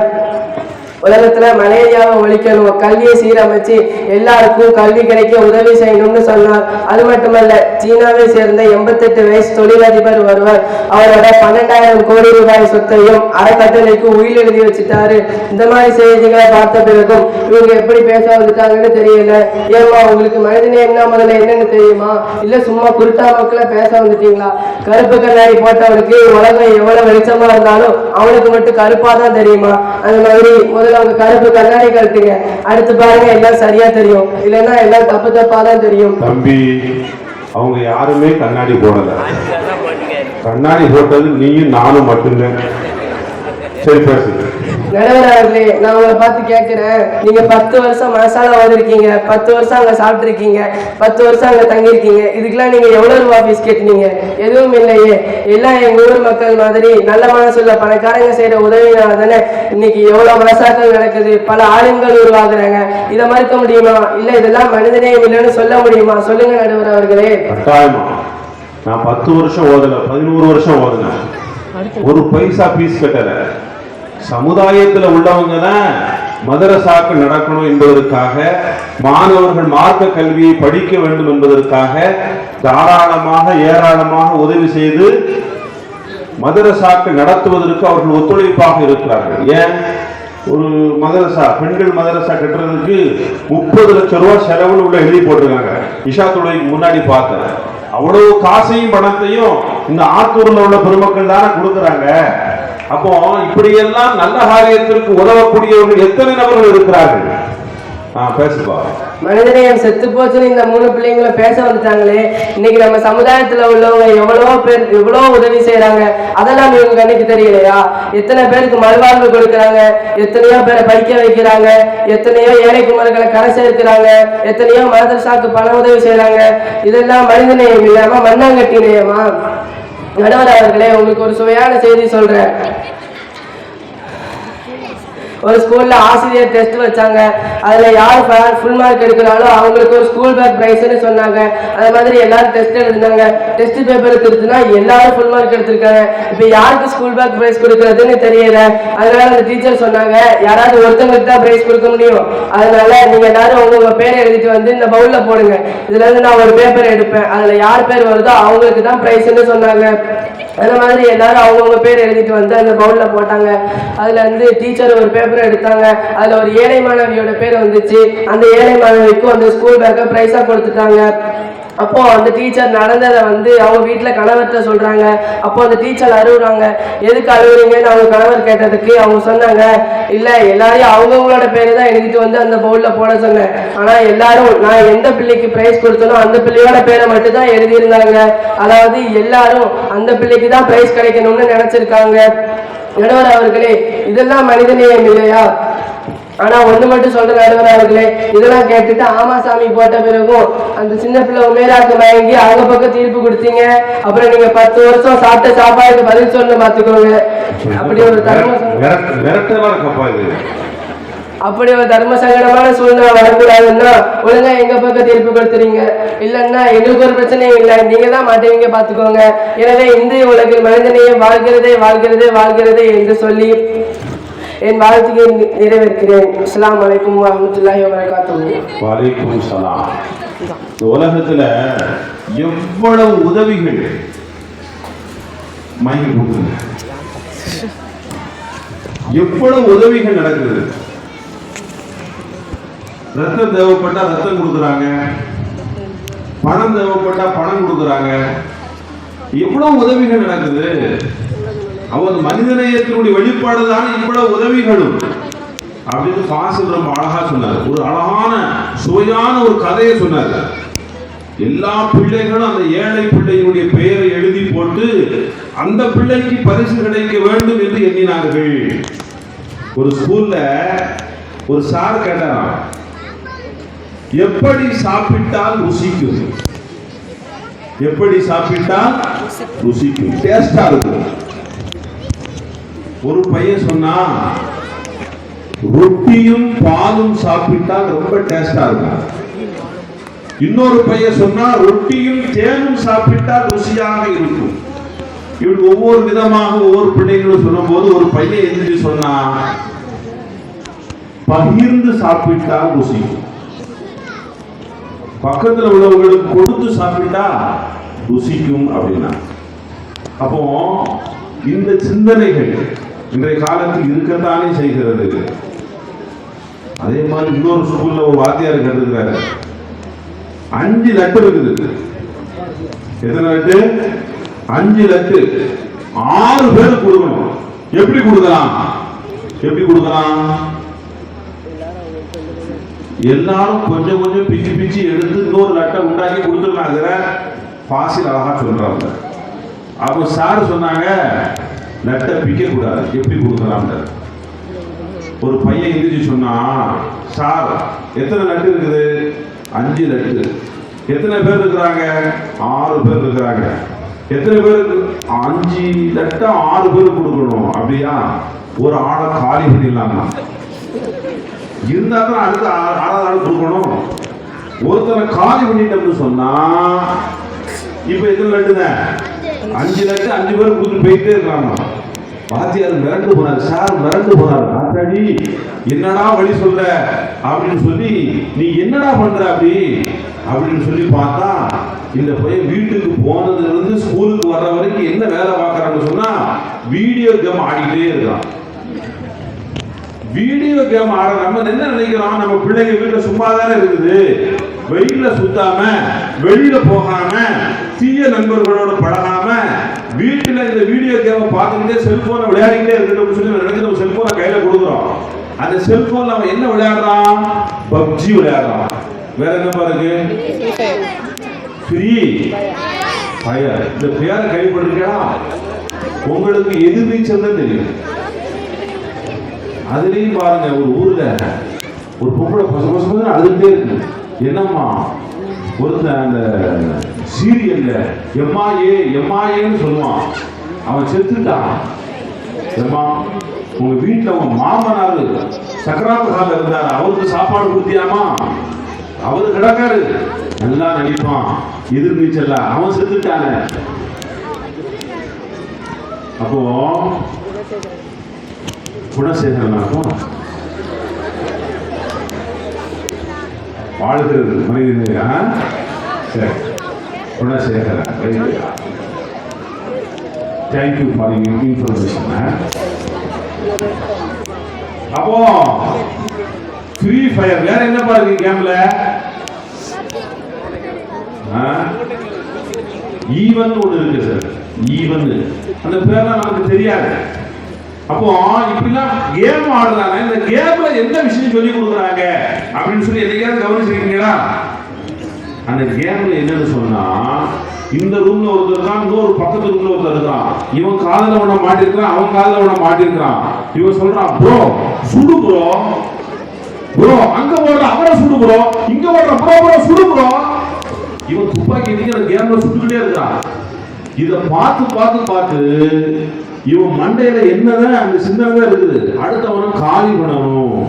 உலகத்துல மலேரியாவை ஒழிக்கணும், கல்வியை சீரமைச்சு எல்லாருக்கும் கல்வி கிடைக்க உதவி செய்யணும்னு சொன்னார். அது மட்டுமல்ல, சீனாவை சேர்ந்த 88 வயசு தொழிலதிபர் ஒருவர் அவரோட 12,000 கோடி ரூபாய் சொத்தையும் அறக்கட்டளைக்கு உயில் எழுதி வச்சுட்டாரு. இந்த மாதிரி செய்திகளை பார்த்த பிறகும் இவங்க எப்படி பேச வந்துட்டாங்கன்னு தெரியல. ஏமா உங்களுக்கு மனிதநேயம்னா முதல்ல என்னன்னு தெரியுமா? இல்ல சும்மா குருட்டா மக்களை பேச வந்துட்டீங்களா? கருப்பு கண்ணாடி போட்டவனுக்கு உலகம் எவ்வளவு வெளிச்சமா இருந்தாலும் அவனுக்கு மட்டும் கருப்பா தான் தெரியுமா? அந்த மாதிரி முதல்ல அவங்க கருப்பு கண்ணாடி கழட்டுங்க, அடுத்து பாருங்க எல்லாம் சரியா தெரியும். இல்லைன்னா எல்லாம் தப்பு தப்பா தான் தெரியும். தம்பி, அவங்க யாருமே கண்ணாடி போடல. கண்ணாடி போட்டது நீயும் நானும் மட்டும்தான். சரி பேசுங்க. நடுவர்களே, நான் உங்களை பார்த்து கேட்கிறேன், நீங்க 10 வருஷம் மசாலா வந்திருக்கீங்க, 10 வருஷம் அங்க சாப்பிட்டுருக்கீங்க, 10 வருஷம் அங்க தங்கியிருக்கீங்க. இதுக்கெல்லாம் நீங்க எவ்வளவு ரூபா ஃபீஸ் கேட்டீங்க? எதுவும் இல்லையே. எல்லாம் எங்க ஊர் மக்கள் மாதிரி நல்ல மனசுள்ள பணக்காரங்க செய்யற உதவினால தானே இன்னைக்கு எவ்வளவு மனசாக்கள் நடக்குது, பல ஆளுங்கள் உருவாகுறாங்க. இதை மறுக்க முடியுமா? இல்ல இதெல்லாம் மனிதநேயம் இல்லைன்னு சொல்ல முடியுமா? சொல்லுங்க நடுவர் அவர்களே. கட்டாயமா. நான் 10 வருஷம் ஓதல, 11 வருஷம் ஓதுனேன். ஒரு பைசா பீஸ் கட்டல. சமுதாயத்தில் உள்ளவங்க தான் மதரசாக்கு நடக்கணும் என்பதற்காக, மாணவர்கள் மார்க்க கல்வியை படிக்க வேண்டும் என்பதற்காக தாராளமாக ஏராளமாக உதவி செய்து மதரசாக்கு நடத்துவதற்கு அவர்கள் ஒத்துழைப்பாக இருக்கிறார்கள். ஏன்? ஒரு மதரசா, பெண்கள் மதரசா கட்டுறதுக்கு 30 லட்சம் ரூபாய் செலவுன்னு உள்ள எழுதி போட்டிருக்காங்க. இஷா தொழுகைக்கு முன்னாடி பார்த்தேன். அவ்வளவு காசையும் பணத்தையும் இந்த ஆத்தூர்ல உள்ள பெருமக்கள் தானே கொடுக்குறாங்க. அப்போ இப்படியெல்லாம் நல்ல காரியத்திற்கு உதவக்கூடியவர்கள் எத்தனை நபர்கள் இருக்கிறார்கள்? பேசுப்பா. மனிதநேயம் செத்து போச்சுன்னு இந்த 3 பிள்ளைங்களை பேச வந்துட்டாங்களே. இன்னைக்கு நம்ம சமுதாயத்துல உள்ளவங்க எவ்வளவோ பேர் எவ்வளவு உதவி செய்யறாங்க. அதெல்லாம் இவங்க கண்ணுக்கு தெரியலையா? எத்தனை பேருக்கு மறுவாழ்வு கொடுக்கறாங்க, எத்தனையோ பேரை படிக்க வைக்கிறாங்க, எத்தனையோ ஏழை குமர்களை கரை சேர்க்கிறாங்க, எத்தனையோ மதரசாக்கு பண உதவி செய்யறாங்க. இதெல்லாம் மனிதநேயம் இல்லாம மண்ணாங்கட்டி நேயமா? நடுவர் அவர்களே, உங்களுக்கு ஒரு சுவையான செய்தி சொல்றேன். ஒரு ஸ்கூல்ல ஆசிரியர் டெஸ்ட் வச்சாங்க. அதில் யார் ஃபுல் மார்க் எடுக்கிறாங்களோ அவங்களுக்கு ஒரு ஸ்கூல் பேக் ப்ரைஸ்ன்னு சொன்னாங்க. அது மாதிரி எல்லாரும் டெஸ்ட் எழுதினாங்க. டெஸ்ட் பேப்பர் திருத்துனா எல்லாரும் ஃபுல் மார்க் எடுத்திருக்காங்க. இப்போ யாருக்கு ஸ்கூல் பேக் ப்ரைஸ் கொடுக்கறதுன்னு தெரியல. அதனால அந்த டீச்சர் சொன்னாங்க, யாராவது ஒருத்தவங்களுக்கு தான் ப்ரைஸ் கொடுக்க முடியும். அதனால நீங்க எல்லாரும் உங்க பேரை எழுதிட்டு வந்து இந்த பவுல்ல போடுங்க. இதுல இருந்து நான் ஒரு பேப்பர் எடுப்பேன், அதுல யார் பேர் வருதோ அவங்களுக்கு தான் ப்ரைஸ்ன்னு சொன்னாங்க. அந்த மாதிரி எல்லாரும் அவங்கவுங்க பேர் எழுதிட்டு வந்து அந்த பவுல்ல போட்டாங்க. அதுல இருந்து டீச்சர் ஒரு பேப்பர் எடுத்தாங்க. அதுல ஒரு ஏழை மாணவியோட பேர் வந்துச்சு. அந்த ஏழை மாணவிக்கும் அந்த ஸ்கூல் பேக்கை ப்ரைஸா கொடுத்துட்டாங்க. அப்போ அந்த டீச்சர் நடந்ததை வந்து அவங்க வீட்டில் கணவர்கிட்ட சொல்றாங்க. அப்போ அந்த டீச்சர் அழுகுறாங்க. எதுக்கு அழுகுறீங்கன்னு அவங்க கணவர் கேட்டதுக்கு அவங்க சொன்னாங்க, இல்லை எல்லாரையும் அவங்கவுங்களோட பேரை தான் எழுதிட்டு வந்து அந்த பவுலில் போட சொன்னேன். ஆனால் எல்லாரும் நான் எந்த பிள்ளைக்கு ப்ரைஸ் கொடுத்தனோ அந்த பிள்ளையோட பேரை மட்டும் தான் எழுதியிருந்தாங்க. அதாவது எல்லாரும் அந்த பிள்ளைக்கு தான் ப்ரைஸ் கிடைக்கணும்னு நினைச்சிருக்காங்க. நடுவர் அவர்களே, இதெல்லாம் மனிதநேயம் இல்லையா? ஆனா ஒண்ணு மட்டும் சொல்ற நடுவர் அவர்களே, இதெல்லாம் கேட்டுட்டு ஆமா சாமி போட்ட பிறகும் அந்த சின்ன பிள்ளை உமேராக்கு மயங்கி அவங்க பக்கம் தீர்ப்பு கொடுத்தீங்க. அப்புறம் நீங்க 10 வருஷம் சாப்பிட்ட சாப்பாடுக்கு பதில் சொல்லு பாத்துக்கோங்க. அப்படி ஒரு தர்ம சங்கடமான சூழ்நிலை வரக்கூடாதுன்னா ஒழுங்கா எங்க பக்கம் தீர்ப்பு கொடுத்துறீங்க. இல்லைன்னா எங்களுக்கு ஒரு பிரச்சனையும் இல்லை, நீங்க தான் மாட்டீங்க பாத்துக்கோங்க. எனவே இந்திய உலகில் மனிதனையும் வாழ்கிறதே வாழ்கிறதே வாழ்கிறதே என்று சொல்லி என் வாழ்க்கையை நிறைவேற்கிறேன். அஸ்ஸலாமு அலைக்கும் வரஹ்மத்துல்லாஹி வபரகாத்துஹு. வலைக்கும் சலாம். இந்த உலகத்துல எவ்வளவு உதவிகள் மயங்கி கொடுக்குது, எவ்வளவு உதவிகள் நடக்குது. ரத்தம் தேவைப்பட்டா ரத்தம் கொடுக்குறாங்க, பணம் தேவைப்பட்டா பணம் கொடுக்குறாங்க, எவ்வளவு உதவிகள் நடக்குது. அவர் மனிதநேயத்தினுடைய வெளிப்பாடு தான் இவ்வளவு உதவிகளும் அப்படின்னு பாசில் ரொம்ப அழகா சொன்னார். ஒரு அழகான சுவையான ஒரு கதையை சொன்னார். எல்லா பிள்ளைகளும் அந்த ஏழை பிள்ளையினுடைய பெயரை எழுதி போட்டு அந்த பிள்ளைக்கு பரிசு கிடைக்க வேண்டும் என்று எண்ணினார்கள். ஒரு ஸ்கூல்ல ஒரு சார் கேட்டாராம், எப்படி சாப்பிட்டால் ருசிக்கும், எப்படி சாப்பிட்டால் ருசிக்கும், டேஸ்டா இருக்கும். ஒரு பையன் சொன்னா, ரொட்டியும் பாலும் சாப்பிட்டால் ரொம்ப டேஸ்டா இருக்கும். இன்னொரு பையன் சொன்னா, ரொட்டியும் தேனும் சாப்பிட்டால் ருசியாக இருக்கும். இப்படி ஒவ்வொரு விதமாக ஒவ்வொரு பிள்ளைகளும் சொல்லும் போது ஒரு பையன் எந்திரிச்சு சொன்னா, பகிர்ந்து சாப்பிட்டால் ருசிக்கும், பக்கத்துல உள்ளவர்களுக்கு கொடுத்து சாப்பிட்டா ருசிக்கும் அப்படின்னா. அப்போ இந்த சிந்தனைகள் இன்றைய காலத்தில் இருக்கத்தானே செய்கிறது. அதே மாதிரி இன்னொரு ஸ்கூல்ல ஒரு வாத்தியார் கருதுகிறாரு, 5 லட்டு இருக்குது. எத்தனை லட்டு? 5 லட்டு 6 பேருக்கு கொடுக்கணும். எப்படி கொடுக்கலாம்? எப்படி கொடுக்கலாம்? எல்லாரும் கொஞ்சம் கொஞ்சம் பிச்சு பிச்சு எடுத்து இன்னொரு லட்டை உண்டாக்கி கொடுத்துருக்காங்க. பாசில் அழகா சொல்றாங்க. அப்போ சார் சொன்னாங்க, லட்டை பிக்க கூடாது, எப்படி கொடுக்கலாம். ஒரு பையன் எழுதி சொன்னா, சார் எத்தனை லட்டு இருக்குது? 5 லட்டு. எத்தனை பேர் இருக்கிறாங்க? 6 பேர் இருக்கிறாங்க. எத்தனை பேருக்கு? 5 லட்டை 6 பேர் கொடுக்கணும். அப்படியா? ஒரு ஆளை காலி பண்ணிடலாமா? இருந்தா தான் அடுத்த ஆளாள் கொடுக்கணும். ஒருத்தரை காலி பண்ணிட்டோம்னு சொன்னா இப்ப எத்தனை லட்டுங்க? 5 லட்டு 5 பேர் கொடுத்து போயிட்டே இருக்காங்க. வாத்தியார் மிரண்டு போனார். சார் மிரண்டு போனார். ஆத்தாடி என்னடா வழி சொல்ற அப்படின்னு சொல்லி, நீ என்னடா பண்ற அப்படி அப்படின்னு சொல்லி பார்த்தா, இந்த பையன் வீட்டுக்கு போனதுல இருந்து ஸ்கூலுக்கு வர்ற வரைக்கும் என்ன வேலை பார்க்கறான்னு சொன்னா, வீடியோ கேம் ஆடிக்கிட்டே இருக்கான். வீடியோ கேம் ஆட நம்ம என்ன நினைக்கிறோம், நம்ம பிள்ளைங்க வீட்டுல சும்மா தானே இருக்குது, வெயில சுத்தாம வெளியில போகாம தீய நண்பர்களோட பழகாம வீட்டுல இந்த வீடியோ கேம் பார்த்துக்கிட்டே செல்போனை விளையாடிக்கிட்டே இருக்கட்டும் சொல்லி நினைச்சு நம்ம செல்போனை கையில கொடுக்குறோம். அந்த செல்போன்ல அவன் என்ன விளையாடுறான்? பப்ஜி விளையாடுறான். வேற என்ன பாருங்க, ஃப்ரீ ஃபயர். இந்த பேரை கைப்பற்றியா உங்களுக்கு எதிர்நீச்சல் தான் தெரியும். அதுலயும் பாருங்க, ஒரு ஊர்ல ஒரு பொம்பளை பசங்க அழுதுட்டே இருக்கு. என்னம்மா? ஒருத்தன் அந்த சீரியல்ல எம்மாஏன்னு சொல்லுவான், அவன் செத்துட்டான். உங்க வீட்டுல உங்க மாமனார் சக்கராத்து ஹால் இருந்தார், அவருக்கு சாப்பாடு கொடுத்தியாமா? அவரு கிடக்காரு, நல்லா நடிப்பான், எதிர்நீச்சல்ல, அவன் செத்துட்டான. அப்போ குணசேகரனாகும் வாழ்கிறது மனிதன். சரி, குணசேகரன், தேங்க்யூ ஃபார் இன்ஃபர்மேஷன். அப்போ ஃப்ரீ ஃபயர் வேற என்ன பாருங்க கேம்ல? ஈவன் ஒன்று இருக்கு சார், ஈவன். அந்த பேர்லாம் நமக்கு தெரியாது. அப்போ இப்படிலாம் கேம் ஆடுறாங்க. இந்த கேம்ல எந்த விஷயம் சொல்லி கொடுக்குறாங்க அப்படின்னு சொல்லி எதையாவது கவனிச்சிருக்கீங்களா? அந்த கேம்ல என்னன்னு சொன்னா, இந்த ரூம்ல ஒருத்தர் இருக்கான், இன்னொரு பக்கத்து ரூம்ல ஒருத்தர் இருக்கான். இவன் காதல ஒண்ண மாட்டிருக்கான், அவன் காதல ஒண்ண மாட்டிருக்கான். இவன் சொல்றான், ப்ரோ சுடு ப்ரோ, ப்ரோ அங்க ஓடுற அவரை சுடு ப்ரோ, இங்க ஓடுற ப்ரோ ப்ரோ சுடு ப்ரோ. இவன் துப்பாக்கி எடுத்து அந்த கேம்ல சுட்டுக்கிட்டே இருக்கான். இத பார்த்து பார்த்து பார்த்து இவன் மண்டையில என்னதான் அந்த சிந்தனை தான் இருக்குது. அடுத்தவனை காலி பண்ணணும்,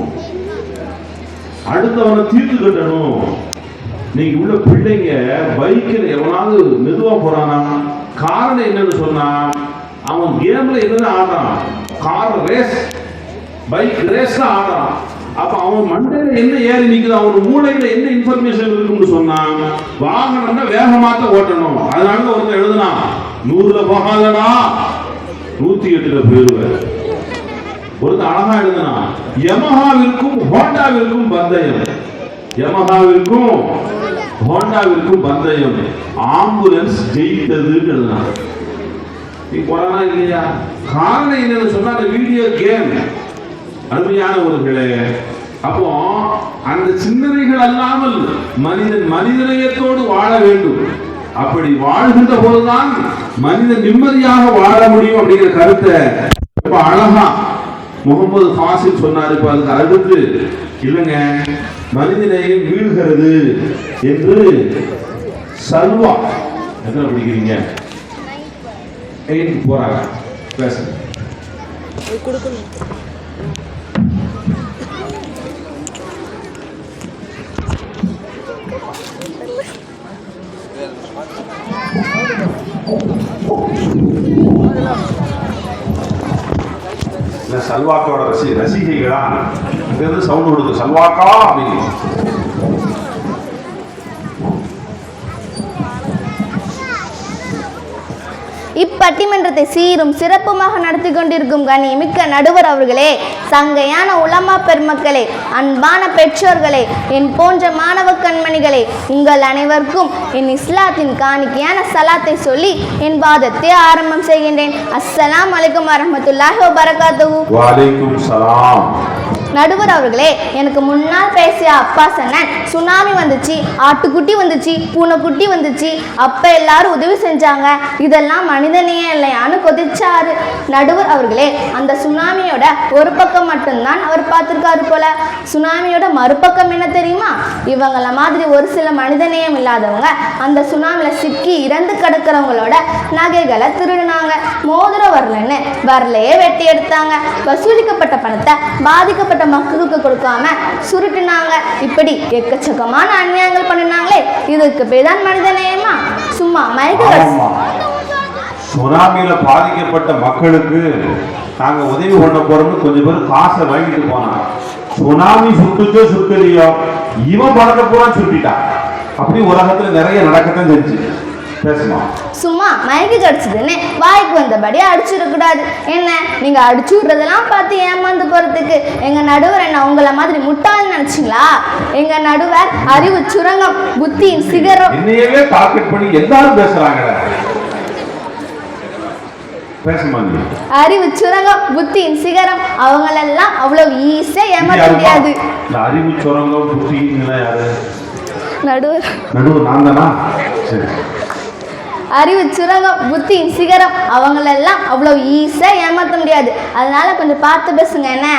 அடுத்தவனை தீர்த்து கட்டணும். நீங்க உள்ள பிள்ளைங்க பைக்கில் எவனாவது மெதுவா போறானா, காரணம் என்னன்னு சொன்னா அவன் கேம்ல என்னதான் ஆடுறான், கார் ரேஸ், பைக் ரேஸ் தான் ஆடுறான். அப்ப அவன் மண்டையில என்ன ஏறி நிக்குது, அவன் மூளையில என்ன இன்ஃபர்மேஷன் இருக்குன்னு சொன்னா வாகனம்னா வேகமாத்த ஓட்டணும். அதனால ஒருத்தர் எழுதுனா 100ல போகாதடா 108ல போயிருவார். ஒருத்தர் அழகா எழுதுனா யமஹாவிற்கும் ஹோண்டாவிற்கும் பந்தயம், யமஹாவிற்கும் ஹோண்டாவிற்கும் பந்தயம், ஆம்புலன்ஸ் ஜெயித்ததுன்னு எழுதுனா. நீ போறானா இல்லையா? காரணம் என்னன்னு சொன்னா அந்த வீடியோ கேம். அருமையானவர்களே, அப்போ அந்த சிந்தனைகள் அல்லாமல் மனிதன் மனிதநேயத்தோடு வாழ வேண்டும். அப்படி வாழ்கின்ற போதுதான் மனிதன் நிம்மதியாக வாழ முடியும் அப்படிங்கிற கருத்தை ரொம்ப அழகா முகமது ஃபாசில் சொன்னார். இப்ப அதுக்கு அடுத்து இல்லைங்க, மனிதநேயம் வீழ்கிறது என்று சல்வா எத்தனை படிக்கிறீங்க? 8 போறாங்க பேச. சல்வாக்கோட ரசிகைகளா சவுண்ட் கொடுக்கு சல்வாக்கா அப்படின்னு. இப்பட்டிமன்றத்தை சீரும் சிறப்புமாக நடத்தி கொண்டிருக்கும் கண்ணியமிக்க நடுவர் அவர்களே, சங்கையான உலமா பெருமக்களே, அன்பான பெற்றோர்களே, என் போன்ற மாணவ கண்மணிகளே, உங்கள் அனைவருக்கும் என் இஸ்லாத்தின் காணிக்கையான சலாத்தை சொல்லி என் வாதத்தை ஆரம்பம் செய்கின்றேன். அஸ்ஸலாமு அலைக்கும் வரஹ்மத்துல்லாஹி வபரகாத்துஹு. வலைக்கும் சலாம். நடுவர் அவர்களே, எனக்கு முன்னால் பேசிய அப்பா சொன்னேன், சுனாமி வந்துச்சு, ஆட்டுக்குட்டி வந்துச்சு, பூனைக்குட்டி வந்துச்சு, அப்ப எல்லாரும் உதவி செஞ்சாங்க, இதெல்லாம் மனிதனையே இல்லையான்னு கொதிச்சாரு. நடுவர் அவர்களே, அந்த சுனாமியோட ஒரு பக்கம் மட்டும்தான் அவர் பார்த்திருக்காரு போல. சுனாமியோட மறுபக்கம் என்ன தெரியுமா? இவங்கள மாதிரி ஒரு சில மனிதநேயம் இல்லாதவங்க அந்த சுனாமில சிக்கி இறந்து கிடக்கிறவங்களோட நகைகளை திருடினாங்க. மோதிரம் வரலன்னு வரலையே வெட்டி எடுத்தாங்க. வசூலிக்கப்பட்ட பணத்தை பாதிக்கப்பட்ட மக்களுக்கு கொடுக்காம சுருட்டினாங்க. இப்படி எக்கச்சக்கமான அநியாயங்கள் பண்ணினாங்களே, இதுக்கு பேதான் மனிதநேயமா? சும்மா சுனாமியில பாதிக்கப்பட்ட மக்களுக்கு நாங்க உதவி பண்ண போறோம்னு கொஞ்சம் பேர் காசை வாங்கிட்டு போனாங்க. சுனாமி சுட்டுச்சோ சுட்டலையோ இவன் பணத்தை பூரா சுட்டிட்டான். அப்படி உலகத்துல நிறைய நடக்கத்தான் செஞ்சு பேசுமா. சும்மா மயக்கு கடிச்சதுன்னு வாய்க்கு வந்தபடி அடிச்சிடக்கூடாது. என்ன நீங்க அடிச்சு விடுறதெல்லாம் பார்த்து ஏமாந்து போறதுக்கு எங்க நடுவர் என்ன உங்களை மாதிரி முட்டாள்னு நினைச்சீங்களா? எங்க நடுவர் அறிவு சுரங்கம், புத்தியின் சிகரம். என்னையவே டார்கெட் பண்ணி எல்லாரும் பேசுறாங்க. அறிவு சுரங்கம், புத்தியின் சிகரம், அவங்களெல்லாம் அவ்வளவு ஈஸியா ஏமாற்ற முடியாது. அறிவு சுரங்கம் புத்தி யாரு? நடுவர் நான் தானா? சரி. அறிவு சுரங்கம், புத்தியின் சிகரம், அவங்களெல்லாம் அவ்வளோ ஈஸியாக ஏமாற்ற முடியாது. அதனால கொஞ்சம் பார்த்து பேசுங்க. என்ன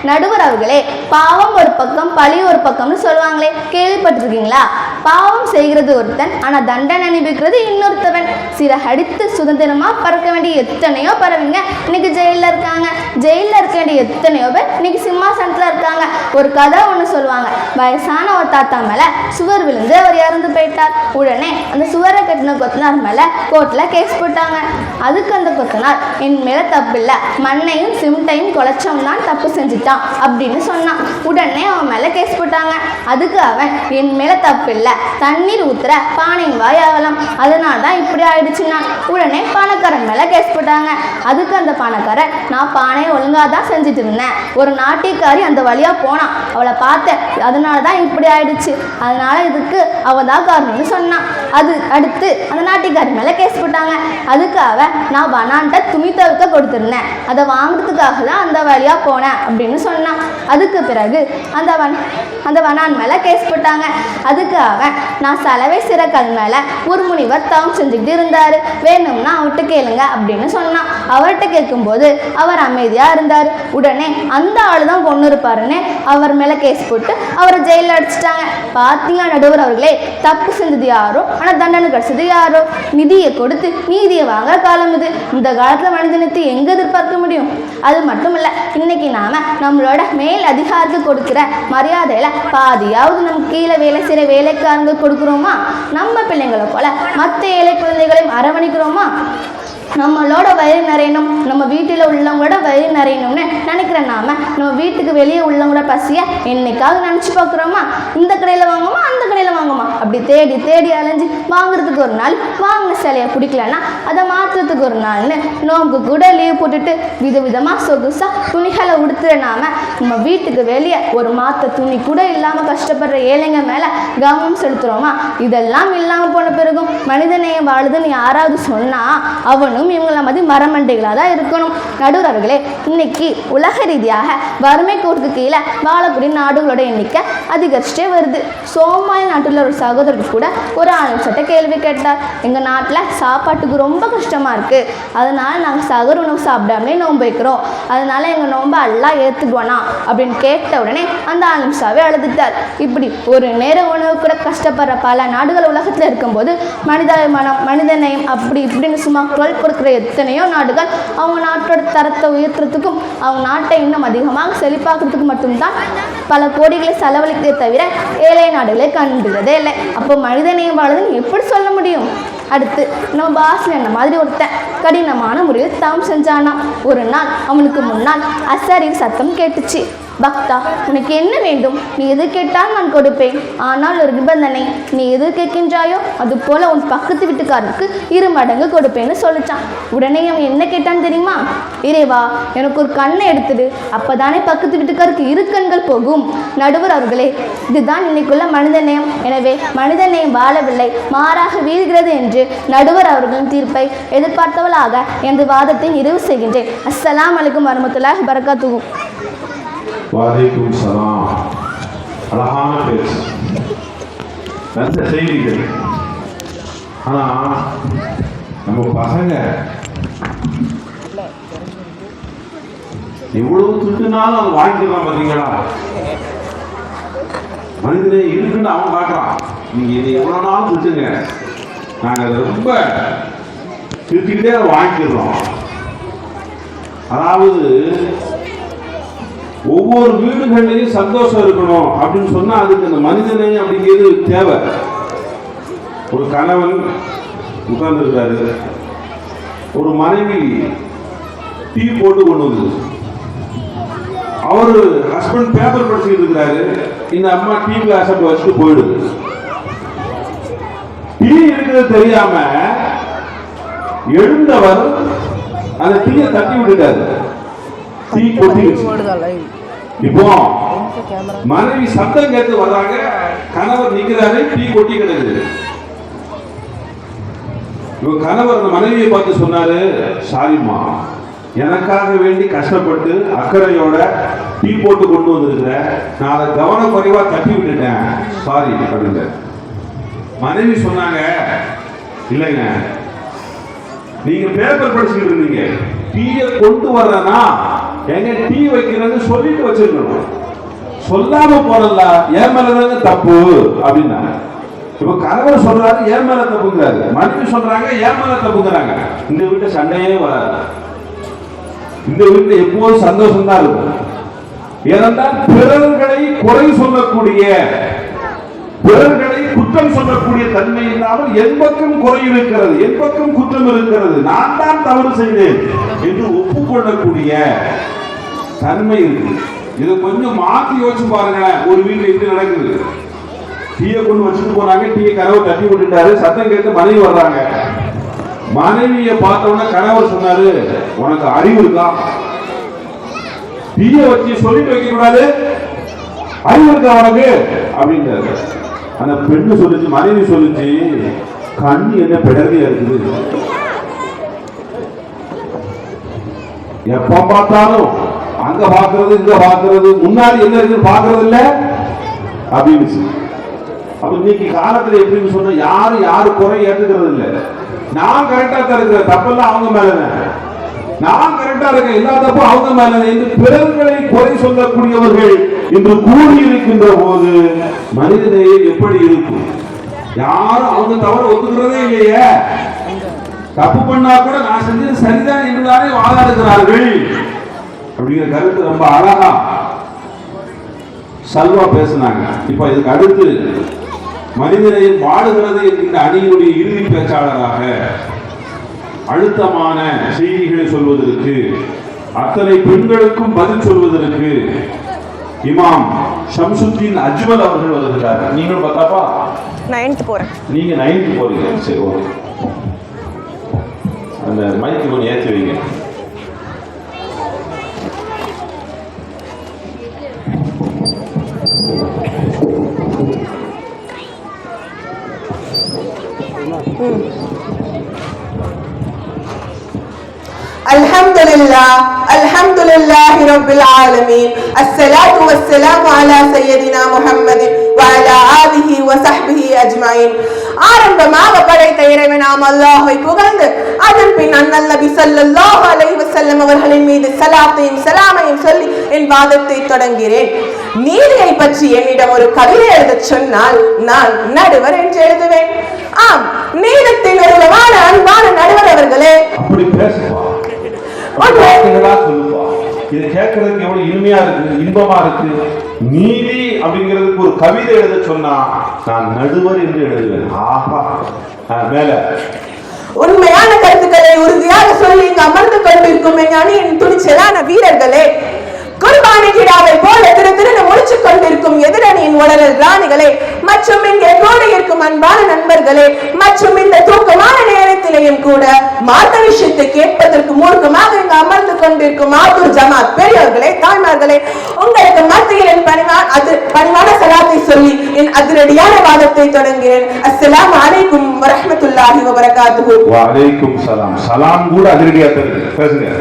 நடுவர் அவர்களே, பாவம் ஒரு பக்கம் பழி ஒரு பக்கம்னு சொல்லுவாங்களே, கேள்விப்பட்டிருக்கீங்களா? பாவம் செய்கிறது ஒருத்தன், ஆனால் தண்டனை அனுபவிக்கிறது இன்னொருத்தவன். சில அடித்து சுதந்திரமாக பறக்க வேண்டிய எத்தனையோ பறவைங்க இன்னைக்கு ஜெயிலில் இருக்காங்க. ஜெயிலில் இருக்க வேண்டிய எத்தனையோ பேர் இன்னைக்கு சிம்மாசனத்தில் இருக்காங்க. ஒரு கதை ஒன்று சொல்லுவாங்க. வயசான ஒரு தாத்தா மேலே சுவர் விழுந்து அவர் இறந்து போயிட்டார். உடனே அந்த சுவரை கட்டின கொத்தனார் மேலே கோர்ட்டில் கேஸ் போட்டாங்க. அதுக்கு அந்த கொத்தனார் என் மேலே தப்பு இல்லை, மண்ணையும் சிமெண்டையும் குலைச்சவன் தான் தப்பு செஞ்சுட்டான் அப்படின்னு சொன்னான். உடனே அவன் மேலே கேஸ் போட்டாங்க. அதுக்கு அவன் என் மேலே தப்பு இல்லை, தண்ணீர் ஊத்துற பானையின் வாய் ஆகலாம், அதனால தான் இப்படி ஆயிடுச்சுன்னா. உடனே பணக்காரன் மேலே கேஸ் போட்டாங்க. அதுக்கு அந்த பணக்காரன் நான் பானையை ஒழுங்காக தான் செஞ்சுட்டு இருந்தேன், ஒரு நாட்டியக்காரி அந்த வழியாக போனான், அவளை பார்த்தேன், அதனால தான் இப்படி ஆயிடுச்சு, அதனால இதுக்கு அவள் தான் காரணம்னு சொன்னான். அது அடுத்து அந்த நாட்டியக்காரி மேலே கேஸ் போட்டாங்க. அதுக்கு அவன் நான் வனான்ட்ட துணி துவைக்க கொடுத்துருந்தேன், அதை வாங்குறதுக்காக தான் அந்த வழியாக போனேன் அப்படின்னு சொன்னான். அதுக்கு பிறகு அந்த வனான் மேலே கேஸ் போட்டாங்க. அதுக்கு அவன் நான் சலவை சிறக்கல் மேலே ஒரு முனிவர் தவம் செஞ்சுக்கிட்டு இருந்தார், வேணும்னா அவர்கிட்ட கேளுங்க அப்படின்னு சொன்னான். அவர்கிட்ட கேட்கும்போது அவர் அமைதியாக இருந்தார். உடனே அந்த ஆள் தான் கொண்டு இருப்பாருன்னு அவர் மேலே கேஸ் போட்டு அவரை ஜெயிலில் அடிச்சிட்டாங்க. பார்த்தீங்களா நடுவர் அவர்களே, தப்பு செஞ்சது யாரோ ஆனால் தண்டனை கிடைச்சது யாரோ. நிதியை கொடுத்து நீதியை வாங்குற காலம் இது. இந்த காலத்தில் மனிதனுக்கு எங்கே எதிர்பார்க்க முடியும்? அது மட்டும் இல்லை, இன்னைக்கு நாம நம்மளோட மேல் அதிகாரிக்கு கொடுக்குற மரியாதையில் பாதியாவது நம்ம கீழே வேலை செய்கிற வேலைக்காரங்க கொடுக்குறோமா? நம்ம பிள்ளைங்களை போல மற்ற ஏழை குழந்தைகளையும் அரவணைக்கிறோமா? நம்மளோட வயிறு நிறையணும், நம்ம வீட்டில் உள்ளவங்களோட வயிறு நிறையணும்னு நினைக்கிற நாம நம்ம வீட்டுக்கு வெளியே உள்ளவங்களோட பசியை என்னைக்காவது நினச்சி பார்க்குறோமா? இந்த கடையில் வாங்குமா அந்த கடையில் வாங்குமா அப்படி தேடி தேடி அலைஞ்சு வாங்குறதுக்கு ஒரு நாள், வாங்கின சிலையை பிடிக்கலன்னா அதை மாற்றுறதுக்கு ஒரு நாள்னு நோம்புக்கு கூட லீவ் போட்டுட்டு விதவிதமாக சொகுசாக துணிகளை உடுத்துற நாம நம்ம வீட்டுக்கு வெளியே ஒரு மாற்ற துணி கூட இல்லாமல் கஷ்டப்படுற ஏழைங்க மேலே கவனம் செலுத்துகிறோமா? இதெல்லாம் இல்லாமல் போன பிறகும் மனிதநேயம் வாழுதுன்னு யாராவது சொன்னால் அவனும் இவங்கள மாதிரி மரமண்டைகளாக தான் இருக்கணும். நடுவர்களே, இன்னைக்கு உலக ரீதியாக வறுமை கோட்டுக்கு கீழே வாழக்கூடிய நாடுகளோட எண்ணிக்கை அதிகரிச்சுட்டே வருது. சோமாலி நாட்டில் ஒரு சகோதரர் கூட ஒரு ஆளுசட்ட கேள்வி கேட்டார். எங்கள் நாட்டில் சாப்பாட்டுக்கு ரொம்ப கஷ்டமாக இருக்குது, அதனால் நாங்கள் சகர் உணவு சாப்பிடாமலே நோன்பு வைக்கிறோம், அதனால் எங்கள் நோன்பை எல்லாம் ஏற்றுக்குவானா அப்படின்னு கேட்ட உடனே அந்த ஆளுசாவே அழுதுட்டார். இப்படி ஒரு நேர உணவு கூட கஷ்டப்படுற பல நாடுகள் உலகத்தில் இருக்கும்போது மனிதாபிமானம் மனிதநேயம் அப்படி இப்படின்னு சும்மா குரல் கொடுக்குற எத்தனையோ நாடுகள் அவங்க நாட்டோட தரத்தை உயர்த்துறதுக்கும் அவங்க நாட்டை இன்னும் அதிகமாக செழிப்பாக்குறதுக்கு மட்டும்தான் பல கோடிகளை செலவழிக்கிறதே தவிர ஏழை நாடுகளை கண்டுகிறதே இல்லை. அப்போ மனிதநேயம் வாழுதுன்னு எப்படி சொல்ல முடியும்? அடுத்து நம்ம பாஸ்ல என்ன மாதிரி ஒருத்தன் கடினமான முறையில் தவம் செஞ்சானா. ஒரு நாள் அவனுக்கு முன்னால் அசரீர் சத்தம் கேட்டுச்சு. பக்தா, உனக்கு என்ன வேண்டும்? நீ எது கேட்டால் நான் கொடுப்பேன், ஆனால் ஒரு நிபந்தனை, நீ எது கேட்கின்றாயோ அது போல உன் பக்கத்து வீட்டுக்காரருக்கு 2 மடங்கு கொடுப்பேன்னு சொல்லிச்சான். உடனே அவன் என்ன கேட்டான்னு தெரியுமா? இறைவா, எனக்கு ஒரு கண்ணை எடுத்துடு, அப்பதானே பக்கத்து வீட்டுக்காருக்கு 2 கண்கள் போகும். நடுவர் அவர்களே, இதுதான் இன்னைக்குள்ள மனிதநேயம். எனவே மனிதநேயம் வாழவில்லை, மாறாக வீழ்கிறது என்று நடுவர் அவர்களின் தீர்ப்பை எதிர்பார்த்தவளாக எனது வாதத்தை நிறைவு செய்கின்றேன். அஸ்ஸலாமு அலைக்கும் வரஹ்மத்துல்லாஹி வபரகாத்துஹு. வலைக்கும் சலாம். அழகான பேச்சு, நல்ல செய்திகள். ஆனா நம்ம பசங்க எவ்வளவு திட்டுனாலும் அது வாங்கிக்கலாம். பார்த்தீங்களா, மனிதனே இருக்குன்னு அவன் காட்டுறான். நீங்க இதை எவ்வளவு நாளும் திட்டுங்க, நாங்க அதை ரொம்ப திட்டிக்கிட்டே அதை வாங்கிக்கிறோம். அதாவது ஒவ்வொரு வீடுகள்லையும் சந்தோஷம் இருக்கணும் அப்படின்னு சொன்னா அதுக்கு அந்த மனிதநேயம் அப்படிங்கிறது தேவை. ஒரு கணவன் உட்கார்ந்துருக்காரு, ஒரு மனைவி டீ போட்டு கொண்டு வந்து, அவரு ஹஸ்பண்ட் பேப்பர் படிச்சுட்டு இருக்கிறாரு, இந்த அம்மா டீ கிளாஸை வச்சுட்டு போயிடுது. டீ இருக்கிறது தெரியாம எழுந்தவர் அந்த டீயை தட்டி விட்டுட்டாரு, டீ கொட்டிடுச்சு. இப்போ மனைவி சத்தம் கேட்டு வர்றாங்க, கணவர் நிக்கிறாரு, டீ கொட்டி கிடக்குது. இவன் கணவர் அந்த மனைவியை பார்த்து சொன்னாரு, சாரிம்மா, எனக்காக வேண்டி கஷ்டப்பட்டு அக்கறையோட டீ போட்டு கொண்டு வந்திருக்கிறேன், நான் அதை கவனக்குறைவா தட்டி விட்டுட்டேன், சாரி அப்படின்னு. மனைவி சொன்னாங்க, இல்லைங்க, நீங்க பேப்பர் படிச்சுக்கிட்டு இருந்தீங்க, டீயை கொண்டு வர்றேன்னா எங்க டீ வைக்கிறேன்னு சொல்லிட்டு வச்சிருக்கணும், சொல்லாம போனல என் மேலதாங்க தப்பு அப்படின்னா. இப்ப கணவர் சொல்றாரு என் மேல தப்புங்கிறாரு, மனைவி சொல்றாங்க என் மேல தப்புங்கிறாங்க. இந்த வீட்டு சண்டையே வராது. இந்த வீட்டில் எப்போதும் சந்தோஷம் தான் இருக்கும். ஏனென்றால் பிறர்களை குறை சொல்லக்கூடிய, பிறர்களை குற்றம் சொல்லக்கூடிய தன்மை இல்லாமல் என் பக்கம் குறை இருக்கிறது, என் பக்கம் குற்றம் இருக்கிறது, நான் தான் தவறு செய்தேன் என்று ஒப்புக்கொள்ளக்கூடிய தன்மை இருக்கு. இதை கொஞ்சம் மாற்றி யோசிச்சு பாருங்களேன். ஒரு வீட்டில் எப்படி நடக்குது? டீயை கொண்டு வச்சுட்டு போனாங்க, டீயை கனவு தட்டி விட்டுட்டாரு, சத்தம் கேட்டு மனைவி வர்றாங்க. மனைவியை பார்த்தோன்னா கணவர் சொன்னாரு, உனக்கு அறிவு இருக்கா? டீயை வச்சு சொல்லிட்டு வைக்க கூடாது, அறிவு இருக்கா உனக்கு அப்படின்றாரு. அந்த பெண்ணு சொல்லுச்சு, மனைவி சொல்லுச்சு, கண் என்ன பிடர்வியா இருக்குது, எப்ப பார்த்தாலும் அங்க பாக்குறது இங்க பாக்குறது, முன்னாடி என்ன இருக்குன்னு பாக்குறது இல்ல அப்படின்னு. அப்ப இன்னைக்கு காலத்துல எப்படின்னு சொன்னா யாரு குறை ஏத்துக்கிறது இல்ல. நான் கரெக்டா தான் இருக்கிறேன், தப்பெல்லாம் அவங்க மேலதான், நான் கரெக்டா இருக்கேன், எல்லா தப்பும் அவங்க மேலதான் என்று பிறர்களை குறை சொல்லக்கூடியவர்கள் இன்று கூடி இருக்கின்ற போது மனிதநேயம் எப்படி இருக்கும்? யாரும் அவங்க தவறு ஒத்துக்கிறதே இல்லையே. தப்பு பண்ணா கூட நான் செஞ்சது சரிதான் என்றுதானே வாதாடுகிறார்கள். அப்படிங்கிற கருத்து ரொம்ப அழகா சல்வா பேசினாங்க. இப்ப இதுக்கு அடுத்து மனிதநேயம் வாழுகிறது என்கின்ற அணியினுடைய இறுதி பேச்சாளராக அழுத்தமான செய்திகளை சொல்வதற்கு, அத்தனை பெண்களுக்கும் பதில் சொல்வதற்கு இமாம் ஷம்சுத்தீன் அஜ்மல் அவர்கள் வருகிறார். நீங்களும் பார்த்தாப்பா 9th போறேன். நீங்க 9th போறீங்க. சரி, ஓகே. அந்த மைக்கு கொஞ்சம் ஏற்றி வைங்க. الحمد لله رب العالمين. الصلاة والسلام على سيدنا محمد وعلى آله وصحبه أجمعين. ஆரம்பமாக படைத்த இறைவனாம் அல்லாஹ்வை புகழ்ந்து அதன் பின் அண்ணல் நபி ஸல்லல்லாஹு அலைஹி வஸல்லம் அவர்களின் மீது ஸலாத்தையும் ஸலாமையும் சொல்லி என் வாதத்தை தொடங்குகிறேன். நீதியை பற்றி என்னிடம் ஒரு கவிதை எழுதச் சொன்னால் நான் நடுவர் என்று எழுதுவேன். ஆம், நீதத்தின் நிறுவனமான அன்பான நடுவர் அவர்களே, அப்படி பேசுவா சொல்லுவா. இது கேட்கறதுக்கு எவ்வளவு இனிமையா இருக்கு, இன்பமா இருக்கு. நீதி அப்படிங்கிறதுக்கு ஒரு கவிதை எழுத சொன்னா நான் நடுவர் என்று எழுதுவேன். ஆஹா, மேல உண்மையான கருத்துக்களை உறுதியாக சொல்லி இங்கு அமர்ந்து கொண்டிருக்கும் என் அணியின் துணிச்சலான வீரர்களே, குர்பானி கிடாவை போல திரு திருன்னு முடிச்சு கொண்டிருக்கும் எதிரணியின் உடல் ராணிகளே, மற்றும் இங்கே கூட இருக்கும் அன்பான நண்பர்களே, மற்றும் இந்த தூக்கமான நேரத்திலேயும் கூட மார்க்க விஷயத்தை கேட்பதற்கு மூர்க்கமாக இங்கு அமர்ந்து கொண்டிருக்கும் ஆத்தூர் ஜமாத் பெரியவர்களே, தாய்மார்களே, உங்களுக்கு மத்தியில் என் பணிவான சலாத்தை சொல்லி என் அதிரடியான வாதத்தை தொடங்குகிறேன். அஸ்ஸலாமு அலைக்கும் வரஹ்மத்துல்லாஹி வபரகாத்துஹு. வஅலைக்கும் ஸலாம். சலாம் கூட அதிரடியா பேசுங்க.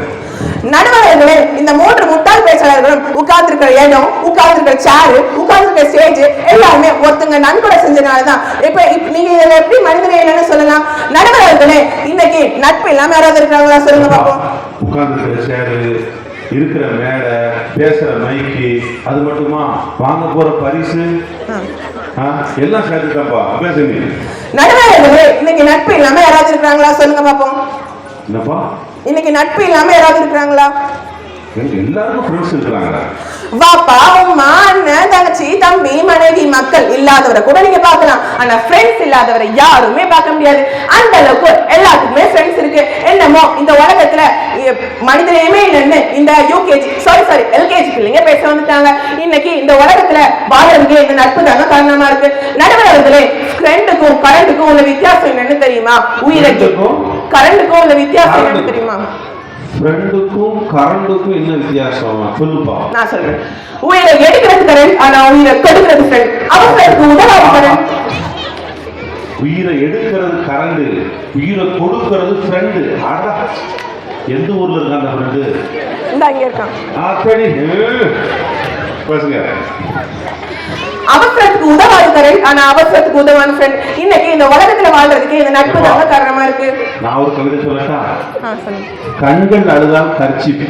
நடுவர்களே, இந்த 3 முட்டாள் பேச்சாளர்களும் உட்கார்ந்துருக்கிற இடம், உட்கார்ந்துருக்கிற சேரு, உட்கார்ந்துருக்கிற ஸ்டேஜ் எல்லாருமே ஒருத்தங்க நன்கொடை செஞ்சனாலதான். இப்ப நீங்க இதுல எப்படி மனிதனை என்னன்னு சொல்லலாம்? நடுவர்களே, இன்னைக்கு நட்பு இல்லாம யாராவது இருக்கிறாங்களா சொல்லுங்க பாப்போம். உட்கார்ந்துருக்கிற சேரு, இருக்கிற மேடை, பேசுற மைக்கு, அது மட்டுமா வாங்க போற பரிசு எல்லாம் சேர்த்துட்டாப்பா பேசுங்க. நடுவர்களே, இன்னைக்கு நட்பு இல்லாம யாராவது இருக்கிறாங்களா சொல்லுங்க பாப்போம். என்னப்பா இன்னைக்கு நட்பு இல்லாம யாராவது இருக்கிறாங்களா? எல்லாருக்கும் ஃப்ரெண்ட்ஸ் இருக்காங்க. வாப்பா, அம்மா, அண்ணன், தங்கச்சி, தம்பி, மனைவி, மக்கள் இல்லாதவரை கூட நீங்க பார்க்கலாம். ஆனா ஃப்ரெண்ட்ஸ் இல்லாதவரை யாருமே பார்க்க முடியாது. அந்த அளவுக்கு எல்லாத்துக்குமே ஃப்ரெண்ட்ஸ் இருக்கு. என்னமோ இந்த உலகத்துல மனிதனையுமே இல்லைன்னு இந்த எல்கேஜி பிள்ளைங்க பேச வந்துட்டாங்க. இன்னைக்கு இந்த உலகத்துல வாழ்றதுக்கு இந்த நட்பு தாங்க காரணமா இருக்கு. நடுவர்களே, ஃப்ரெண்டுக்கும் கரண்டுக்கும் உள்ள வித்தியாசம் என்னன்னு தெரியுமா? உயிரிழக்கும் கரண்டுக்கும் உள்ள வித்தியாசம் என்னன்னு தெரியுமா? ஃப்ரெண்டுக்கும் கரண்டுக்கும் என்ன வித்தியாசம் சொல்லுப்பா. நான் சொல்றேன். உயிரை எடுக்கிறது கரண்ட், ஆனா உயிரை கொடுக்கிறது ஃப்ரெண்ட். அவங்களுக்கு உதவாது கரண்ட். உயிரை எடுக்கிறது கரண்ட், உயிரை கொடுக்கிறது ஃப்ரெண்டு. ஆடா, எந்த ஊர்ல இருக்க அந்த ஃப்ரெண்டு? இந்த அங்க இருக்கான். சரி பேசுங்க. அவசரத்துக்கு உதவாது கரண்ட், ஆனா அவசரத்துக்கு உதவான ஃப்ரெண்ட். இன்னைக்கு இந்த உலகத்துல வாழ்றதுக்கு இந்த நட்பு தாங்க காரணமா இருக்கு. நான் ஒரு கவிதை சொல்லட்டா? சொல்லுங்க. கண்கள் அழுதால் கர்ச்சிப்,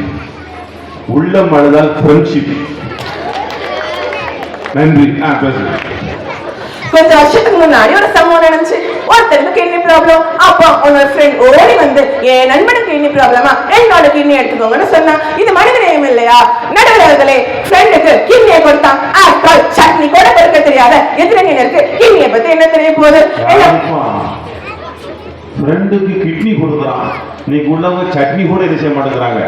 உள்ளம் அழுதால் ஃப்ரெண்ட்ஷிப். நன்றி. பேசுங்க. கொஞ்சம் வருஷத்துக்கு முன்னாடி ஒரு சம்பவம் நடந்துச்சு. ஒருத்தருக்கு கிட்னி ப்ராப்ளம். அப்போ உன்னோட ஃப்ரெண்ட் ஓடி வந்து என் நண்பனுக்கு கிட்னி ப்ராப்ளமா, என்னோட கிட்னி எடுத்துக்கோங்கன்னு சொன்னா. இது மனித நேயம் இல்லையா? நடுவர்களே, ஃப்ரெண்டுக்கு கிட்னியை கொடுத்தான். ஆஃப்டர் சட்னி கூட கொடுக்க தெரியாத எதிரணியருக்கு கிட்னியை பத்தி என்ன தெரிய போகுது? ஃப்ரெண்டுக்கு கிட்னி கொடுக்குறான், இன்னைக்கு உள்ளவங்க சட்னி கூட இது செய்ய மாட்டேங்கிறாங்க,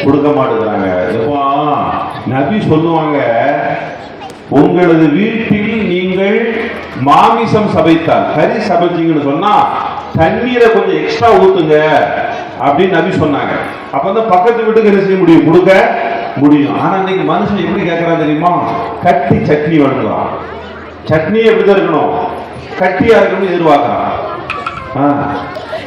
கொடுக்க மாட்டேங்கிறாங்க. எப்பா நபி சொல்லுவாங்க, உங்களது வீட்டில் நீங்கள் மாமிசம் சமைத்தால், கறி சமைச்சிங்கன்னு சொன்னா தண்ணீரை கொஞ்சம் எக்ஸ்ட்ரா ஊத்துங்க அப்படின்னு நபி சொன்னாங்க. அப்ப வந்து பக்கத்து வீட்டுக்கு என்ன செய்ய முடியும், கொடுக்க முடியும். ஆனா இன்னைக்கு மனுஷன் எப்படி கேட்கறான் தெரியுமா? கட்டி சட்னி வேணுங்கிறான். சட்னி எப்படிதான் இருக்கணும், கட்டியா இருக்கணும்னு எதிர்பார்க்கறான்.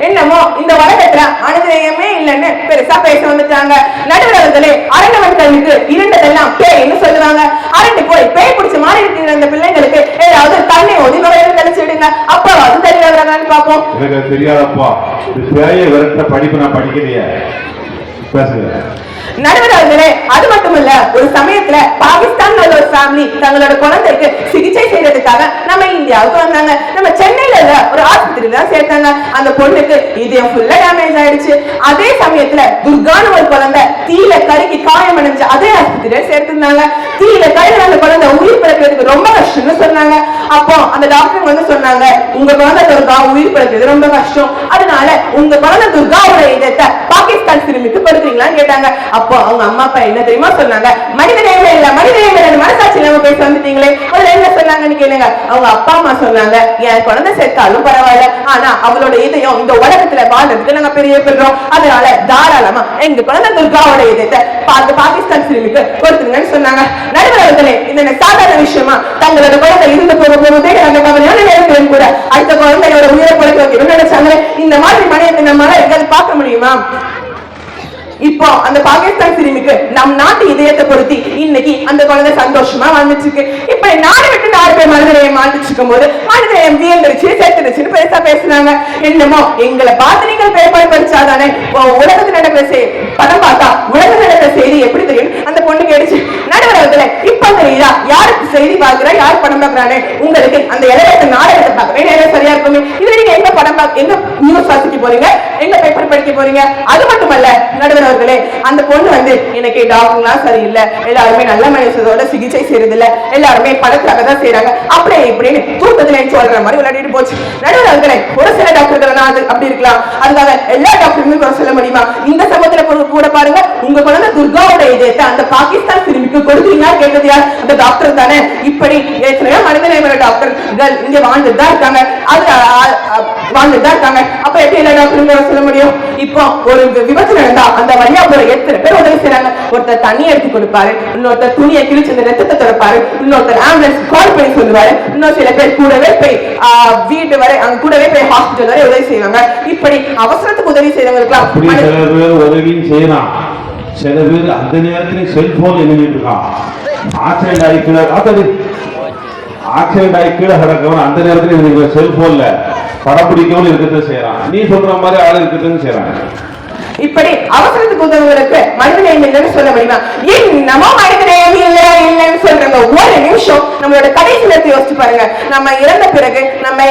என்னமோ இந்த உலகத்துல அனுதயமே இல்லைன்னு பெருசா பேச வந்துட்டாங்க. நடுவர்களே, அரண்டவன் கல்விக்கு இருண்டதெல்லாம் பேய்ன்னு சொல்லுவாங்க. அரண்டு போய் பேய் பிடிச்ச மாதிரி இருக்கிற அந்த பிள்ளைங்களுக்கு ஏதாவது தண்ணி ஊதி நுழைவு தெளிச்சுடுங்க, அப்பவாது தெரியாதான்னு பார்ப்போம். எனக்கு தெரியாதப்பா, பேயை விரட்ட படிப்பு நான் படிக்கலையே. பேசுங்க. நடுவர்களே, அது மட்டும் இல்ல, ஒரு சமயத்துல பாகிஸ்தான்ல ஒரு ஃபேமிலி தங்களோட குழந்தைக்கு சிகிச்சை செய்யறதுக்காக நம்ம இந்தியாவுக்கு வந்தாங்க. நம்ம சென்னையில ஒரு ஆஸ்பத்திரியில தான் சேர்த்தாங்க. அந்த பொண்ணுக்கு இதயம் ஃபுல்லா டேமேஜ் ஆயிடுச்சு. அதே சமயத்துல துர்கான்னு ஒரு குழந்தை தீயில கருகி காயம் அடைஞ்சு அதே ஆஸ்பத்திரியில சேர்த்திருந்தாங்க. தீயில கருகிற அந்த குழந்தை உயிர் பிழைக்கிறதுக்கு ரொம்ப கஷ்டம்னு சொன்னாங்க. அப்போ அந்த டாக்டர் வந்து சொன்னாங்க, உங்க குழந்தை துர்கா உயிர் பிழைக்கிறது ரொம்ப கஷ்டம், அதனால உங்க குழந்தை துர்காவோட இதயத்தை பாகிஸ்தான் சிறுமிக்கு கொடுக்குறீங்களான்னு கேட்டாங்க. அப்போ அவங்க அம்மா அப்பா என்ன தெரியுமா சொன்னாங்க? மனித நேயமே இல்ல, மனித நேயமே இல்ல, மனசாட்சி இல்லாம பேச வந்துட்டீங்களே, அதுல என்ன சொன்னாங்கன்னு கேளுங்க. அவங்க அப்பா அம்மா சொன்னாங்க, என் குழந்தை சேர்த்தாலும் பரவாயில்ல, ஆனா அவளோட இதயம் இந்த உலகத்துல வாழ்றதுக்கு நாங்க பெரிய பெற்றோம், அதனால தாராளமா எங்க குழந்தை துர்காவோட இதயத்தை பாகிஸ்தான் சிறுமிக்கு கொடுத்துருங்கன்னு சொன்னாங்க. நடுவர்களே, இது சாதாரண விஷயமா? தங்களோட குழந்தை இருந்து போகும்போதே அந்த கவலையான நேரத்திலும் கூட அடுத்த குழந்தையோட உயிரை கொடுக்க வைக்கணும்னு நினைச்சாங்க. இந்த மாதிரி மனிதத்தை நம்மளால எங்காவது பார்க்க முடியுமா? இப்போ அந்த பாகிஸ்தான் சிறுமிக்கு நம் நாட்டு இதயத்தை பொருத்தி இன்னைக்கு அந்த குழந்தை சந்தோஷமா வாழ்ந்துட்டு இருக்கு. இப்ப நாடு விட்டு 4 பேர் மனிதநேயம் வாழ்ந்துட்டு இருக்கும் போது மனிதநேயம் வீழ்ந்துருச்சு செத்துருச்சுன்னு பெருசா பேசுனாங்க. என்னமோ எங்களை பார்த்து நீங்கள் பேப்பர் படிச்சாதானே உலகத்தில் நடக்கிற படம் பார்த்தா உலகத்தில் நடக்கிற செய்தி எப்படி தெரியும் அந்த பொண்ணு கேடுச்சு. நடுவர்களே, இப்ப தெரியுதா யாருக்கு செய்தி பார்க்கிறா, யார் படம் பார்க்கறானே? உங்களுக்கு அந்த இலவச நாடகத்தை பார்க்க நேரம் சரியா இருக்குமே. இதுல நீங்க எங்க படம் எங்க நியூஸ் வாசிக்க போறீங்க, எங்க பேப்பர் படிக்க போறீங்க? அது மட்டுமல்ல நடுவர், அந்த பொண்ணு வந்து எனக்கு டாக்டர்லாம் சரியில்லை, எல்லாருமே நல்ல மனுஷனோட சிகிச்சை செய்யறது இல்ல, எல்லாருமே படத்துக்காக தான் செய்யறாங்க, அப்படியே இப்படின்னு தூக்கத்துல சொல்ற மாதிரி விளையாடிட்டு போச்சு. நடுவர்களே, ஒரு சில டாக்டர்கள் அப்படி இருக்கலாம், அதுக்காக எல்லா டாக்டருமே குறை சொல்ல முடியுமா? இந்த சமயத்துல கூட பாருங்க, உங்க குழந்தை துர்காவோட இதயத்தை அந்த பாகிஸ்தான் சிறுமிக்கு கொடுத்தீங்கன்னா கேட்டது யார்? அந்த டாக்டர் தானே. இப்படி எத்தனையோ மனிதநேய டாக்டர்கள் இங்க வாழ்ந்துட்டு தான் இருக்காங்க, அது வாழ்ந்துட்டு தான் இருக்காங்க. அப்ப எப்படி எல்லா டாக்டருமே சொல்ல முடியும்? இப்போ ஒரு விபத்து நடந்தா அந்த வழியா போற எத்தனை பேர் உதவி செய்யறாங்க. ஒருத்தர் தண்ணி எடுத்து கொடுப்பாரு, இன்னொருத்தர் துணியை கிழிச்சு அந்த ரத்தத்தை திறப்பாரு, இன்னொருத்தர் ஆம்புலன்ஸ் கால் பண்ணி சொல்லுவாரு, இன்னும் சில பேர் கூடவே போய் வீட்டு வரை அங்க கூடவே போய் ஹாஸ்பிட்டல் வரை உதவி செய்வாங்க. இப்படி அவசரத்துக்கு உதவி செய்யறவங்களுக்குலாம் உதவியும் செய்யலாம். சில பேர் அந்த நேரத்துல செல்போன் எழுதிட்டு இருக்கான், ஆக்சிடென்ட் ஆகி கீழே கிடக்கவன் அந்த நேரத்துல செல்போன்ல படம் பிடிக்கவும் இருக்கத்தான் செய்யறான். நீ சொல்ற மாதிரி ஆள் இருக்கத்தான் செய்யறாங்க. இப்படி அவசரத்துக்கு உதவுவதற்கு மனிதநேயம் இல்லைன்னு சொல்ல முடியுமா? என்னமோ மனிதநேயம் இல்லைன்னு சொல்றாங்க. ஒரு நிமிஷம் நம்மளோட கடைசி நேரத்தை யோசிச்சு பாருங்க. நம்ம இறந்த பிறகு நம்ம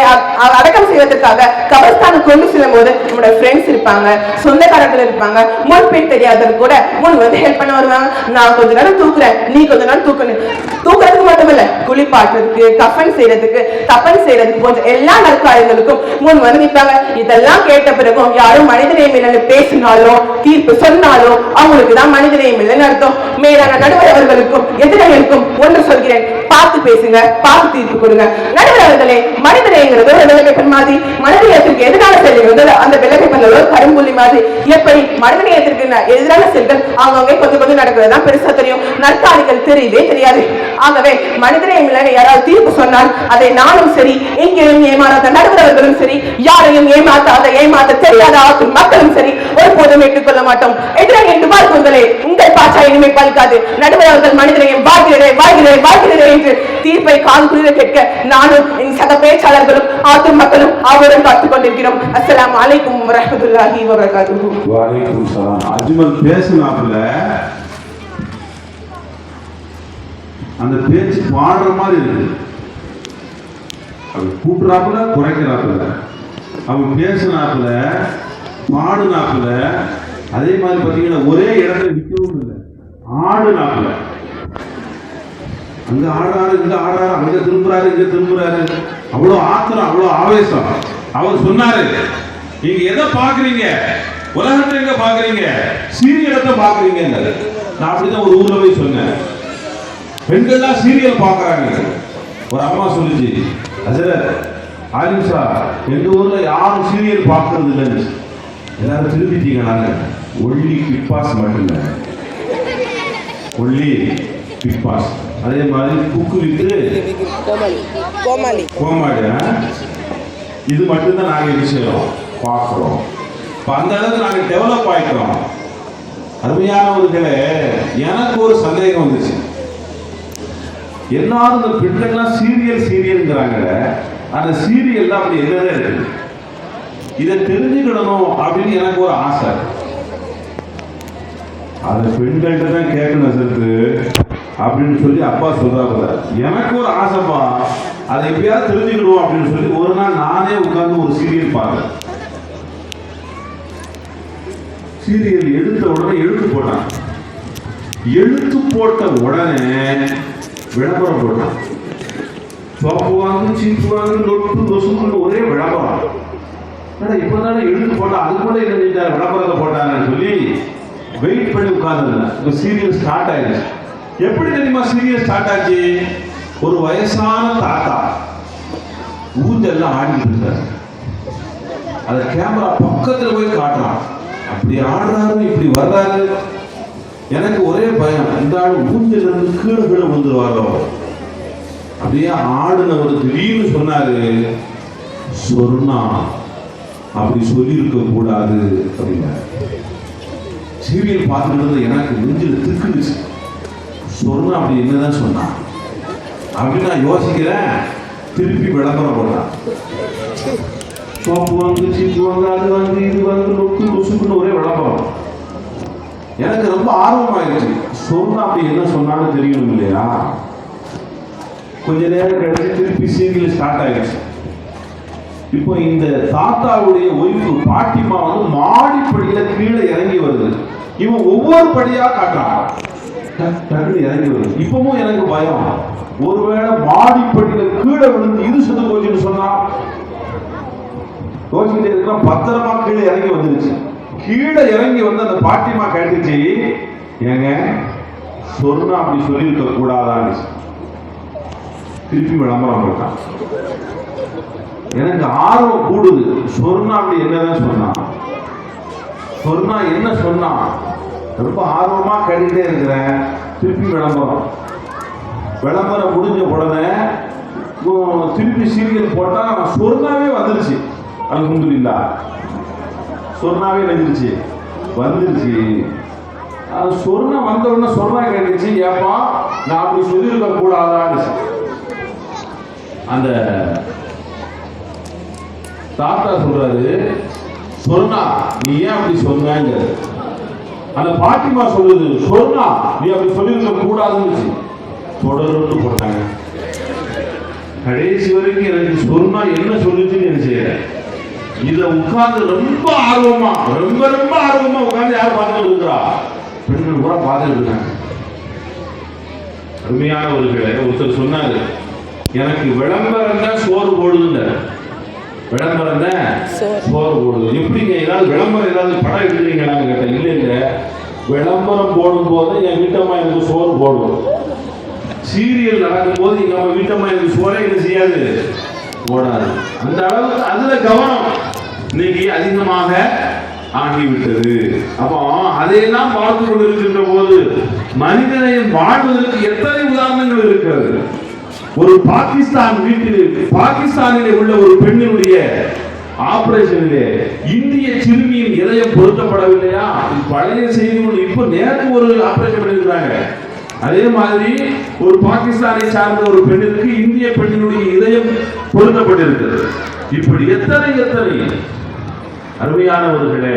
அடக்கம் செய்வதற்காக கபர்ஸ்தானுக்கு கொண்டு செல்லும் போது நம்மளோட ஃப்ரெண்ட்ஸ் இருப்பாங்க, சொந்தக்காரர்கள் இருப்பாங்க, முன்பின் தெரியாதது கூட முன் வந்து ஹெல்ப் பண்ண வருவாங்க. நான் கொஞ்ச நேரம் தூக்குறேன், நீ கொஞ்ச நேரம் தூக்கணும். தூக்குறதுக்கு மட்டும் இல்ல, குளிப்பாட்டுறதுக்கு, கஃபன் செய்யறதுக்கு, தப்பன் செய்யறதுக்கு போன்ற எல்லா நற்காரியங்களுக்கும் முன் வந்து நிற்பாங்க. இதெல்லாம் கேட்ட பிறகும் யாரும் மனிதநேயம் இல்லைன்னு பேசினாலும் தீர்ப்பு சொன்னாலும் அவங்களுக்கு தான் மனிதநேயம் இல்லைன்னு அர்த்தம். மேலான நடுவர் அவர்களுக்கும் எதிரிகளுக்கும் ஒன்று சொல்கிறேன், பார்த்து பேசுங்க, பார்த்து தீர்ப்பு கொடுங்க. நடுவர் அவர்களே, மனிதநேயங்கிறது ஒரு வெள்ளை பேப்பர் மாதிரி, மனிதநேயத்திற்கு எதிரான செயல்கள் அந்த வெள்ளை பேப்பர்ல ஒரு கரும்புள்ளி மாதிரி. எப்படி மனிதநேயத்திற்கு எதிரான செயல்கள் அவங்க கொஞ்சம் கொஞ்சம் நடக்கிறதா பெருசா தெரியும், நற்காரியங்கள் தெரியவே தெரியாது. ஆகவே மனிதநேயம் இல்லைன்னு யாராவது தீர்ப்பு சொன்னால் அதை நானும் சரி, எங்கேயும் ஏமாறாத நடுவர் அவர்களும் சரி, யாரையும் ஏமாத்த தெரியாத மக்களும் சரி ஒருபோதும் ஏற்றுக்கொள்ள மாட்டோம். எதிராக என்று பார்க்குங்களே, உங்கள் பாச்சா இனிமே பலிக்காது. நடுவர் அவர்கள் மனிதனையும் வாழ்கிறேன் என்று தீர்ப்பை காதுகுளிர கேட்க நானும் என் சக பேச்சாளர்களும் ஆத்தும் மக்களும் ஆவலுடன் பார்த்துக் கொண்டிருக்கிறோம். அஸ்ஸலாமு அலைக்கும் வரஹ்மத்துல்லாஹி வபரகாத்துஹு. வலைக்கும் சலாம். அஜ்மல் பேசுனாப்புல அந்த பேச்சு பாடுற மாதிரி இருக்கு. அவன் கூட்டுறாப்புல குறைக்கிறாப்புல, அவன் பேசுனாப்புல பாடுனாப்புல, அதே மாதிரி பார்த்தீங்கன்னா ஒரே இடத்துல நிற்கவும் இல்லை, ஆடுனாப்புல. அங்க ஆடுறாரு, இங்க ஆடுறாரு, அங்க திரும்புறாரு, இங்க திரும்புறாரு. அவ்வளோ ஆத்திரம், அவ்வளோ ஆவேசம். அவர் சொன்னாரு, நீங்க எதை பாக்குறீங்க, உலகத்தை எங்க பாக்குறீங்க, சீரியலத்தை பாக்குறீங்க. நான் அப்படிதான் ஒரு ஊர்ல போய் சொன்னேன், பெண்கள்லாம் சீரியல் பாக்குறாங்க. ஒரு அம்மா சொல்லுச்சு, ஹஜரத் ஆலிம் சார், எங்க ஊர்ல யாரும் சீரியல் பார்க்கறது இல்லைன்னு. எல்லாரும் திருப்பிட்டீங்க. நாங்க ஒல்லி பிக் பாஸ் மட்டும் இல்லை, ஒல்லி பிக் பாஸ். அதே மாதிரி குக்கு வித்து கோமாளி, இது மட்டும்தான் நாங்க என்ன செய்யறோம், பார்க்கிறோம். அந்த அளவுக்கு நாங்க டெவலப் ஆயிக்கிறோம். அருமையானவர்களே, எனக்கு ஒரு சந்தேகம் வந்துச்சு. எல்லாரும் இந்த பெண்கள்லாம் சீரியல்ங்கிறாங்க, அந்த சீரியல் அப்படி என்னதான் இருக்கு, இதை தெரிஞ்சுக்கிடணும் அப்படின்னு எனக்கு ஒரு ஆசை. அதை பெண்கள்கிட்ட தான் கேட்கணும் சேர்த்து அப்படின்னு சொல்லி அப்பா சொல்றாங்க. எனக்கு ஒரு ஆசைப்பா, அதை எப்படியாவது தெரிஞ்சுக்கிடுவோம் அப்படின்னு சொல்லி ஒரு நாள் நானே உட்கார்ந்து ஒரு சீரியல் பார்த்தேன். சீரியல் எடுத்த உடனே எழுத்து போட்டான். எழுத்து போட்ட உடனே விளம்பரம் போட்டான். சோப்பு வாங்கு, சீப்பு வாங்கு, நொட்டு நொசுக்குன்னு ஒரே விளம்பரம். இப்பதானே எழுத்து போட்டா, அது கூட என்ன செஞ்சாரு, விளம்பரத்தை போட்டாங்கன்னு சொல்லி வெயிட் பண்ணி உட்கார்ந்துருந்தேன். இப்போ சீரியல் ஸ்டார்ட் ஆயிடுச்சு. எப்படி தெரியுமா சீரியல் ஸ்டார்ட் ஆச்சு? ஒரு வயசான தாத்தா ஊஞ்சல்லாம் ஆடிட்டு இருந்தார். அதை கேமரா பக்கத்துல போய் காட்டுறான். அப்படி ஆடுறாரு, இப்படி வர்றாரு. எனக்கு ஒரே பயம், இந்த ஆள் ஊஞ்சல் இருந்து கீழே கீழே வந்துருவாரோ. அப்படியே ஆடுனவர் திடீர்னு சொன்னாரு, சொன்னா அப்படி சொல்லியிருக்க கூடாது அப்படின்னா. சீரியல் பார்த்துட்டு எனக்கு நெஞ்சில் திக்குச்சு. சொன்னா அப்படி என்னதான் சொன்னான் அப்படின்னு நான் யோசிக்கிறேன். திருப்பி விளம்பரம் போடுறான். சோப்பு வாங்கு, சீப்பு வாங்கு, அது வாங்கு, இது வாங்கு, நொக்கு நொசுக்குன்னு ஒரே விளம்பரம். எனக்கு ரொம்ப ஆர்வமாயிடுச்சு. சொன்னா அப்படி என்ன சொன்னாலும் தெரியணும் இல்லையா? கொஞ்ச நேரம் கழிச்சு திருப்பி சீரியல் ஸ்டார்ட் ஆயிடுச்சு. இப்போ இந்த தாத்தாவுடைய ஒய்ஃபு பாட்டிமா வந்து மாடிப்படியில கீழே இறங்கி வருது. இவன் ஒவ்வொரு படியா காட்டுறான், இறங்கி வருது. இப்பவும் எனக்கு பயம், ஒருவேளை மாடிப்படியில கீழே விழுந்து இது செத்து போச்சுன்னு சொன்னா யோசிக்கிட்டே இருக்க. பத்திரமா கீழே இறங்கி வந்துருச்சு. கீழே இறங்கி வந்து அந்த பாட்டிமா கேட்டுச்சு, ஏங்க சொன்னா அப்படி சொல்லியிருக்க கூடாதான்னு. திருப்பி விளம்பரம் போட்டான். எனக்கு ஆர்வம் கூடுது. சொன்னா அப்படி என்னதான் சொன்னான், சொன்னா என்ன சொன்னான், ரொம்ப ஆர்வமா கேட்டுட்டே இருக்கிறேன். திருப்பி விளம்பரம். விளம்பரம் முடிஞ்ச உடனே திருப்பி சீரியல் போட்டா சொர்ணாவே வந்துருச்சு. அல்ஹம்துலில்லாஹ், சொர்ணாவே வந்துருச்சு. சொர்ணா வந்த உடனே சொர்ணா கேட்டுச்சு, ஏப்பா நான் அப்படி சொல்லியிருக்க கூடாதான்னு. அந்த தாத்தா சொல்றாரு, சொன்னா நீ ஏன் அப்படி சொன்னாங்க. அந்த பாட்டிமா சொல்லுது, சொன்னா நீ அப்படி சொல்லியிருக்க கூடாதுன்னு. தொடர்ந்து போட்டாங்க. கடைசி வரைக்கும் எனக்கு சொன்னா என்ன சொல்லுச்சுன்னு நினைச்சேன். இதை உட்கார்ந்து ரொம்ப ஆர்வமா உட்கார்ந்து யாரும் பார்த்துட்டு இருக்கிறா, பெண்கள் கூட பார்த்துட்டு இருக்காங்க. அருமையானவர்களே, ஒருத்தர் சொன்னாரு, எனக்கு விளம்பரம் தான் சோறு போடுதுங்க. விளம்பரம் தான் சோறு போடுது. எப்படிங்க, ஏதாவது விளம்பரம் ஏதாவது படம் எடுக்கிறீங்களான்னு கேட்டேன். இல்லைங்க, விளம்பரம் போடும் போது என் வீட்டம்மா எனக்கு சோறு போடும். சீரியல் நடக்கும் போது நம்ம வீட்டம்மா எனக்கு சோறே என்ன செய்யாது, போடாது. அந்த அளவுக்கு அதுல கவனம் இன்னைக்கு அதிகமாக ஆகிவிட்டது. அப்போ அதையெல்லாம் பார்த்து கொண்டிருக்கின்ற போது மனிதனையும் வாழ்வதற்கு எத்தனை உதாரணங்கள் இருக்கிறது. ஒரு பாகிஸ்தான் வீட்டில், பாகிஸ்தானிலே உள்ள ஒரு பெண்ணினுடைய ஆபரேஷனிலே இந்திய சிறுமியின் இதயம் பொருத்தப்படவில்லையா? பழைய செய்தி ஒன்று. இப்போ நேற்று ஒரு ஆபரேஷன் பண்ணியிருக்கிறாங்க. அதே மாதிரி ஒரு பாகிஸ்தானை சார்ந்த ஒரு பெண்ணிற்கு இந்திய பெண்ணினுடைய இதயம் பொருத்தப்பட்டிருக்கிறது. இப்படி எத்தனை அருமையானவர்களே,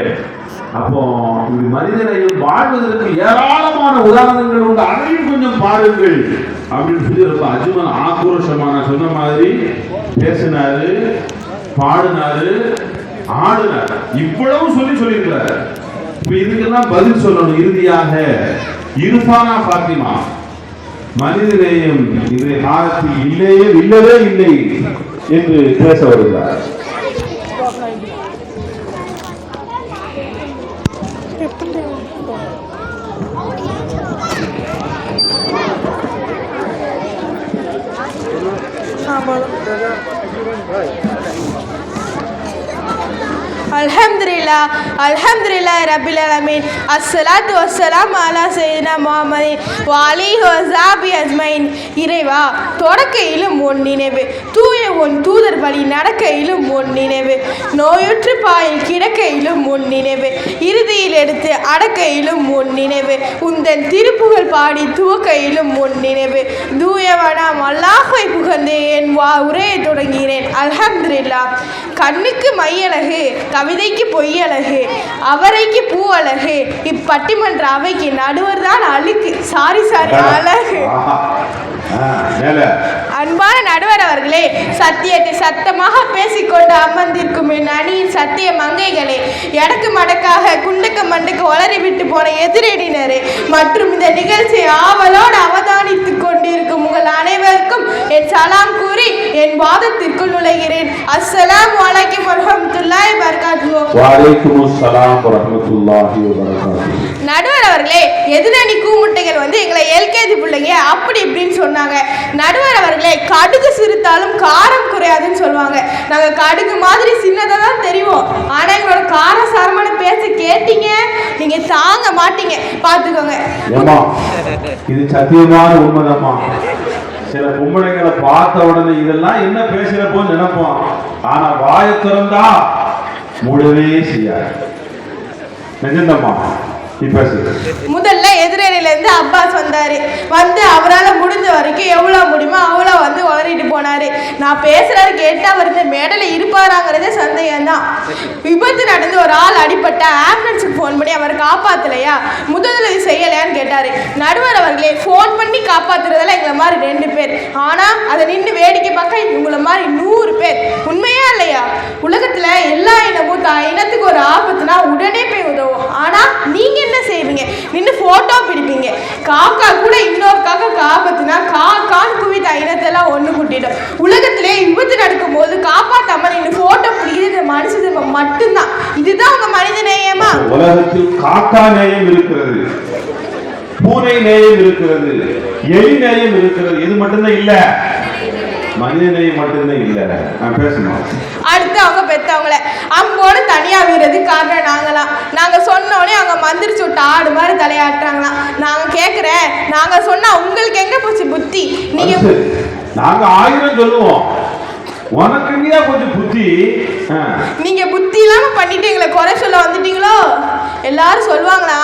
அப்போ இந்த மனிதனையும் வாழ்வதற்கு ஏராளமான உதாரணங்கள் உண்டு, அதையும் கொஞ்சம் பாருங்கள் அப்படின்னு சொல்லி ரொம்ப அஜுமன் ஆக்ரோஷமா நான் சொன்ன மாதிரி பேசினாரு, பாடினாரு, ஆடினார். இவ்வளவு சொல்லியிருக்கிறாரு. இப்ப இதுக்கெல்லாம் பதில் சொல்லணும். இறுதியாக இர்ஃபானா ஃபாத்திமா மனிதநேயம் இன்றைய காலத்தில் இல்லவே இல்லை என்று பேச வருகிறார். அல்ஹம்துலில்லாஹ் அல்ஹம்துலில்லாஹ் ரப்பில் ஆலமீன் அஸ்ஸலாத்து வஸ்ஸலாமு அலா சய்யிதினா முஹம்மதின் வ அலிஹி வஸஹ்பி அஜ்மைன். இறைவா, தொடக்கையிலும் உன் நினைவு, தூய உன் தூதர் வழி நடக்கையிலும் உன் நினைவு, நோயுற்று பாயில் கிடக்கையிலும் உன் நினைவு, இறுதியில் எடுத்து அடக்கையிலும் உன் நினைவு, உந்தன் திருப்புகழ் பாடி துவக்கையிலும் உன் நினைவு. தூயவனாம் அல்லாஹ்வை புகழ்ந்து என் உரையை தொடங்குகிறேன். அல்ஹம்துலில்லாஹ். கண்ணுக்கு மையழகு, கவிதைக்கு பொய்யழகு, அவரைக்கு பூ அழகு, இப்பட்டிமன்ற அவைக்கு நடுவர் தான் அழுக்கு. சாரி அழகு. அன்பான நடுவர் அவர்களே, சத்தியத்தை சத்தமாக பேசிக்கொண்டு அமர்ந்திருக்கும் என் அணியின் சத்திய மங்கைகளே, எடக்கு மடக்காக குண்டுக்கு மண்டுக்கு வளரி விட்டு போன எதிரடினரே மற்றும் இந்த நிகழ்ச்சியை ஆவலோடு அவதானித்துக் கொண்டிருக்கும் உங்கள் அனைவருக்கும் என் சலாம் கூறி என் வாதத்திற்குள் நுழைகிறேன். அஸ்ஸலாமு அலைக்கும் வரஹ்மத்துல்லாஹி வபரகாத்துஹு. வலைக்கும் அஸ்ஸலாம் வரஹ்மத்துல்லாஹி வபரகாத்துஹு. நடுவர் அவர்களே, எதிரணி கூமுட்டைகள் எங்களை எல்கேஜி பிள்ளைங்க அப்படி இப்படின்னு சொன்னாங்க. நடுவர் அவர்களே, கடுகு சிறுத்தாலும் காரம் குறையாதுன்னு சொல்லுவாங்க. நாங்க கடுகு மாதிரி சின்னதாக தான் தெரியும், ஆனா எங்களோட காரசாரமான பேச கேட்டீங்க, நீங்க தாங்க மாட்டீங்க, பாத்துக்கோங்க. இது சத்தியமான உண்மைதாம்மா. சில பொம்பளைங்களை பார்த்த உடனே இதெல்லாம் என்ன பேசுறப்போ நினைப்போம், ஆனா வாயை திறந்தா மூடவே செய்யாது. நிஜந்தம்மா. முதல்ல எதிரணில இருந்து அப்பாஸ் வந்தாரு. அவரால் முடிஞ்ச வரைக்கும் எவ்வளவு முடியுமோ அவ்வளவு வளரிட்டு போனாரு. நான் பேசுறாரு கேட்டு அவர் இந்த மேடல இருப்பாராங்கிறதே சந்தேகம் தான். விபத்து நடந்து ஒரு ஆள் அடிப்பட்ட ஆம்புலன்ஸுக்கு போன் பண்ணி அவர் காப்பாத்தலையா, முதலுதவி செய்யலையான்னு கேட்டாரு. நடுவர் அவர்களே, போன் பண்ணி காப்பாத்துறதுல எங்களை மாதிரி 2 பேர், ஆனா அதை நின்று வேடிக்கை பார்க்க இவங்களை மாதிரி 100 பேர். உண்மையா இல்லையா? உலகத்துல எல்லா இனமும் இனத்துக்கு ஒரு ஆபத்துனா உடனே போய் உதவும். ஆனா நீங்க என்ன செய்வீங்க? நின்று போட்டோ பிடிப்பீங்க. காக்கா கூட இன்னொரு காக்கா காப்பாத்துனா காக்கான்னு குவி இனத்தெல்லாம் ஒண்ணு கூட்டிடும். உலகத்திலே விபத்து நடக்கும் போது காப்பாத்தாம நின்று போட்டோ பிடிக்கிறது மனுஷன் மட்டும்தான். இதுதான் உங்க மனித நேயமா? உலகத்தில் காக்கா நேயம் இருக்கிறது, பூனை நேயம் இருக்கிறது, எலி நேயம் இருக்கிறது. இது மட்டும்தான் இல்ல, மனிதனை மட்டும்தான் இல்ல. நான் பேசணும். அடுத்து அவங்க பெத்தவங்கள அம்போடு தனியா வீரது காரணம் நாங்களாம். நாங்க சொன்னோடனே அவங்க மந்திரிச்சு விட்ட ஆடு மாதிரி தலையாட்டுறாங்களாம். நாங்க கேக்குறேன், நாங்க சொன்னா உங்களுக்கு எங்க போச்சு புத்தி? நீங்க நாங்க 1000 சொல்லுவோம், உனக்கு எங்கயா கொஞ்சம் புத்தி? நீங்க புத்தி இல்லாம பண்ணிட்டு எங்களை குறை சொல்ல வந்துட்டீங்களோ? எல்லாரும் சொல்லுவாங்களா,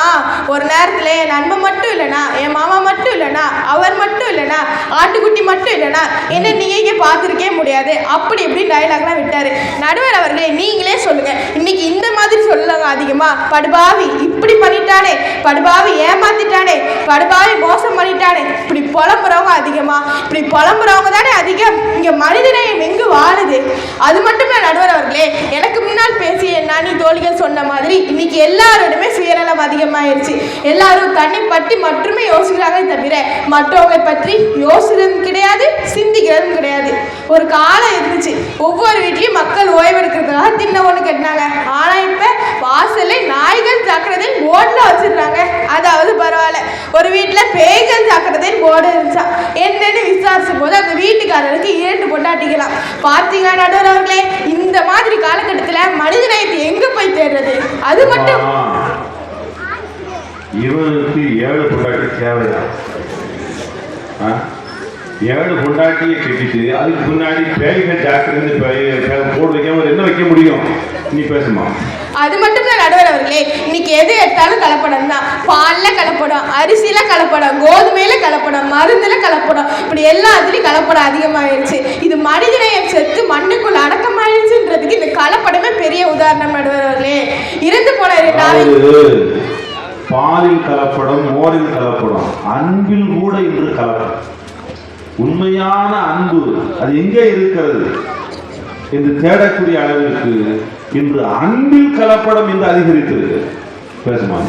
ஒரு நேரத்துல என் நண்பன் மட்டும் இல்லைனா, என் மாமா மட்டும் இல்லைனா, அவர் மட்டும் இல்லைனா, ஆட்டுக்குட்டி மட்டும் இல்லைனா என்ன நீங்க இங்கே பார்த்துருக்கே முடியாது, அப்படி இப்படி டைலாக்லாம் விட்டாரு. நடுவர் அவர்களே, நீங்களே சொல்லுங்க, இன்னைக்கு இந்த மாதிரி சொல்லுங்க அதிகமா. படுபாவி இப்படி பண்ணிட்டானே, படுபாவி ஏமாத்திட்டானே, படுபாவி மோசம் பண்ணிட்டானே, இப்படி புலம்புறவங்க அதிகமா. இப்படி புலம்புறவங்க தானே அதிகம். இங்க மனிதநேயம் எங்கு வாழுது? அது மட்டும் நடுவர் அவர்களே, எனக்கு முன்னால் பேசிய நானி தோழிகள் சொன்ன மாதிரி இன்னைக்கு எல்லாரோடுமே சுயநலம் அதிகமாயிருச்சு. எல்லாரும் தன்னை மட்டுமே யோசிக்கிறாங்க, தவிர மற்றவங்களை பற்றி யோசிக்கிறதும் கிடையாது, சிந்திக்கிறதும் கிடையாது. ஒரு காலம் இருந்துச்சு, ஒவ்வொரு வீட்லயும் மக்கள் ஓய்வெடுக்கிறதுக்காக தின்ன ஒண்ணு கட்டினாங்க. ஆனா இப்ப வாசல்ல நாய்கள் சாக்கிறதை போர்டுல வச்சிருக்காங்க. அதாவது பரவாயில்ல, ஒரு வீட்டுல பேய்கள் சாக்கிறதை போர்டு இருந்துச்சா என்னன்னு விசாரிச்சும் போது அந்த வீட்டுக்காரருக்கு 2 பொண்டாட்டிக்கலாம். பார்த்தீங்களா நடுவர் அவர்களே, இந்த மாதிரி காலகட்டத்தில் மனிதநேயத்தை எங்க போய் தேடுறது? அது மட்டும் இவருக்கு 7 பொண்டாட்டி தேவையா? 7 பொண்டாட்டியை கட்டிட்டு அதுக்கு முன்னாடி பேய்கள் ஜாக்கிரதை போர்டு வைக்காம என்ன வைக்க முடியும்? நீ பேசுமா? அது மட்டும் தான் நடுவர் நடுவர்களே, இன்னைக்கு எது எடுத்தாலும் கலப்படம் தான். பால்ல கலப்படம், அரிசியில கலப்படம், கோதுமையில கலப்படம், மருந்துல கலப்படம், இப்படி எல்லாத்துலயும் கலப்படம் அதிகமாயிருச்சு. இது மனிதநேயம் செத்து மண்ணுக்குள்ள அடக்கமாயிருச்சுன்றதுக்கு இந்த கலப்படமே பெரிய உதாரணம் நடுவர்களே. இறந்து போன பாலில் கலப்படம், மோரில் கலப்படம், அன்பில் கூட இன்று கலப்படம். உண்மையான அன்பு அது எங்கே இருக்கிறது என்று தேடக்கூடிய அளவிற்கு இன்று அன்பில் கலப்படம் என்று அதிகரித்திருக்கு. பேசுமா?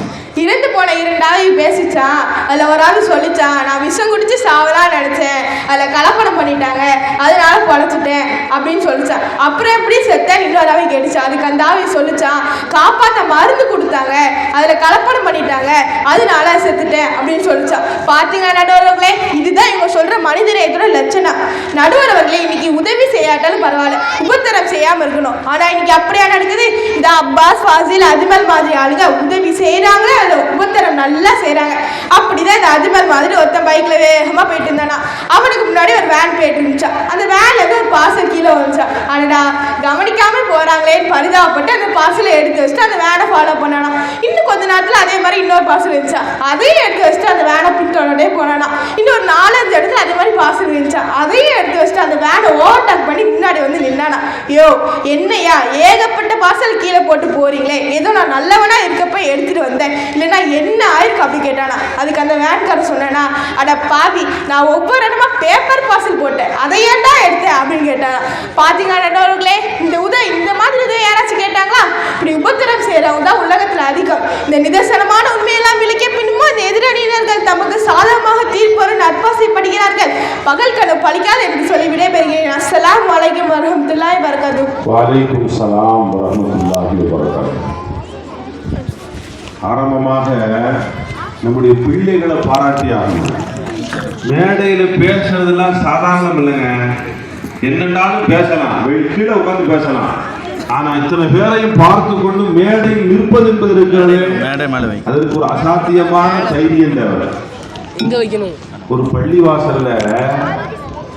இறந்து போன 2 ஆவி பேசிச்சான். அதில் ஒரு ஆவி சொல்லிச்சான், நான் விஷம் குடிச்சு சாவலான்னு நினச்சேன், அதில் கலப்படம் பண்ணிட்டாங்க, அதனால பொழைச்சிட்டேன் அப்படின்னு சொல்லிச்சான். அப்புறம் எப்படி செத்தேன் இன்னொரு ஆவி கேட்டுச்சான். அதுக்கு அந்த ஆவி சொல்லிச்சான், காப்பாற்ற மருந்து கொடுத்தாங்க, அதில் கலப்படம் பண்ணிட்டாங்க, அதனால செத்துட்டேன் அப்படின்னு சொல்லிச்சான். பார்த்தீங்கன்னா நடுவர்களே, இதுதான் இவங்க சொல்கிற மனிதநேயத்தோட லட்சணம். நடுவர்களே, இன்னைக்கு உதவி செய்யாட்டாலும் பரவாயில்ல, உபத்திரம் செய்யாமல் இருக்கணும். ஆனால் இன்னைக்கு அப்படியா நடக்குது? இந்த அப்பாஸ், ஃபாசில், அஜ்மல் மாதிரி ஆளுங்க உதவி செய்கிறாங்களே, உபத்திரம் நல்லா செய்யறாங்க. அப்படிதான் இந்த அஜ்மல் மாதிரி ஒருத்தன் பைக்ல வேகமா போயிட்டு இருந்தானா. அவனுக்கு முன்னாடி ஒரு வேன் போயிட்டு இருந்துச்சா. அந்த வேன்ல இருந்து ஒரு பார்சல் கீழே வந்துச்சா. அடடா, கவனிக்காம போறாங்களேன்னு பரிதாபப்பட்டு அந்த பார்சலை எடுத்து வச்சுட்டு அந்த வேனை ஃபாலோ பண்ணானா. இன்னும் கொஞ்ச நேரத்துல அதே மாதிரி இன்னொரு பார்சல் இருந்துச்சா. அதையும் எடுத்து வச்சுட்டு அந்த வேனை பின்தொடர்ந்தே போனானா. இன்னொரு 4-5 இடத்துல அதே மாதிரி பார்சல் இருந்துச்சா. அதையும் எடுத்து வச்சுட்டு அந்த வேனை ஓவர்டேக் பண்ணி முன்னாடி வந்து நின்னானா. யோ, என்னையா ஏகப்பட்ட பார்சல் கீழே போட்டு போறீங்களே, ஏதோ நான் நல்லவனா இருக்கப்ப எடுத்துட்டு வந்தேன், இல்லைன்னா என்ன ஆயிருக்கு அப்படி கேட்டானா. அதுக்கு அந்த வேன்காரர் சொன்னா, அட பாவி, நான் ஒவ்வொரு இடமா பேப்பர் பார்சல் போட்டேன், அதை ஏன்டா எடுத்தேன் அப்படின்னு கேட்டானா. பாத்தீங்களா நண்பர்களே, இந்த மாதிரி இதை யாராச்சும் கேட்டாங்களா? இப்படி உபத்திரம் செய்யறவங்க தான் உலகத்துல அதிகம். இந்த நிதர்சனமான உண்மையெல்லாம் விளக்கிய பின்னும் இந்த எதிரணியினர்கள் தமக்கு சாதகமாக தீர்ப்பொரு நட்பாசைப்படுகிறார்கள். பகல் கனவு பழிக்காது என்று சொல்லி விடைபெறுகிறேன். அஸ்ஸலாமு அலைக்கும் வரஹ்மத்துல்லாஹி வபரகாத்துஹு. வலைக்கும் ஸலாம் வரஹ்மத்துல்லாஹி வபரகாத்துஹு. ஆரம்பமாக நம்முடைய பிள்ளைகளை பாராட்டி ஆகணும். மேடையில் பேசுறதெல்லாம் சாதாரணம் இல்லைங்க. என்னென்னாலும் பேசலாம், கீழே உட்காந்து பேசலாம். ஆனா இத்தனை பேரையும் பார்த்து கொண்டு மேடையில் நிற்பது என்பது இருக்கிறது, அதற்கு ஒரு அசாத்தியமான தைரியம் தேவை. ஒரு பள்ளிவாசல்ல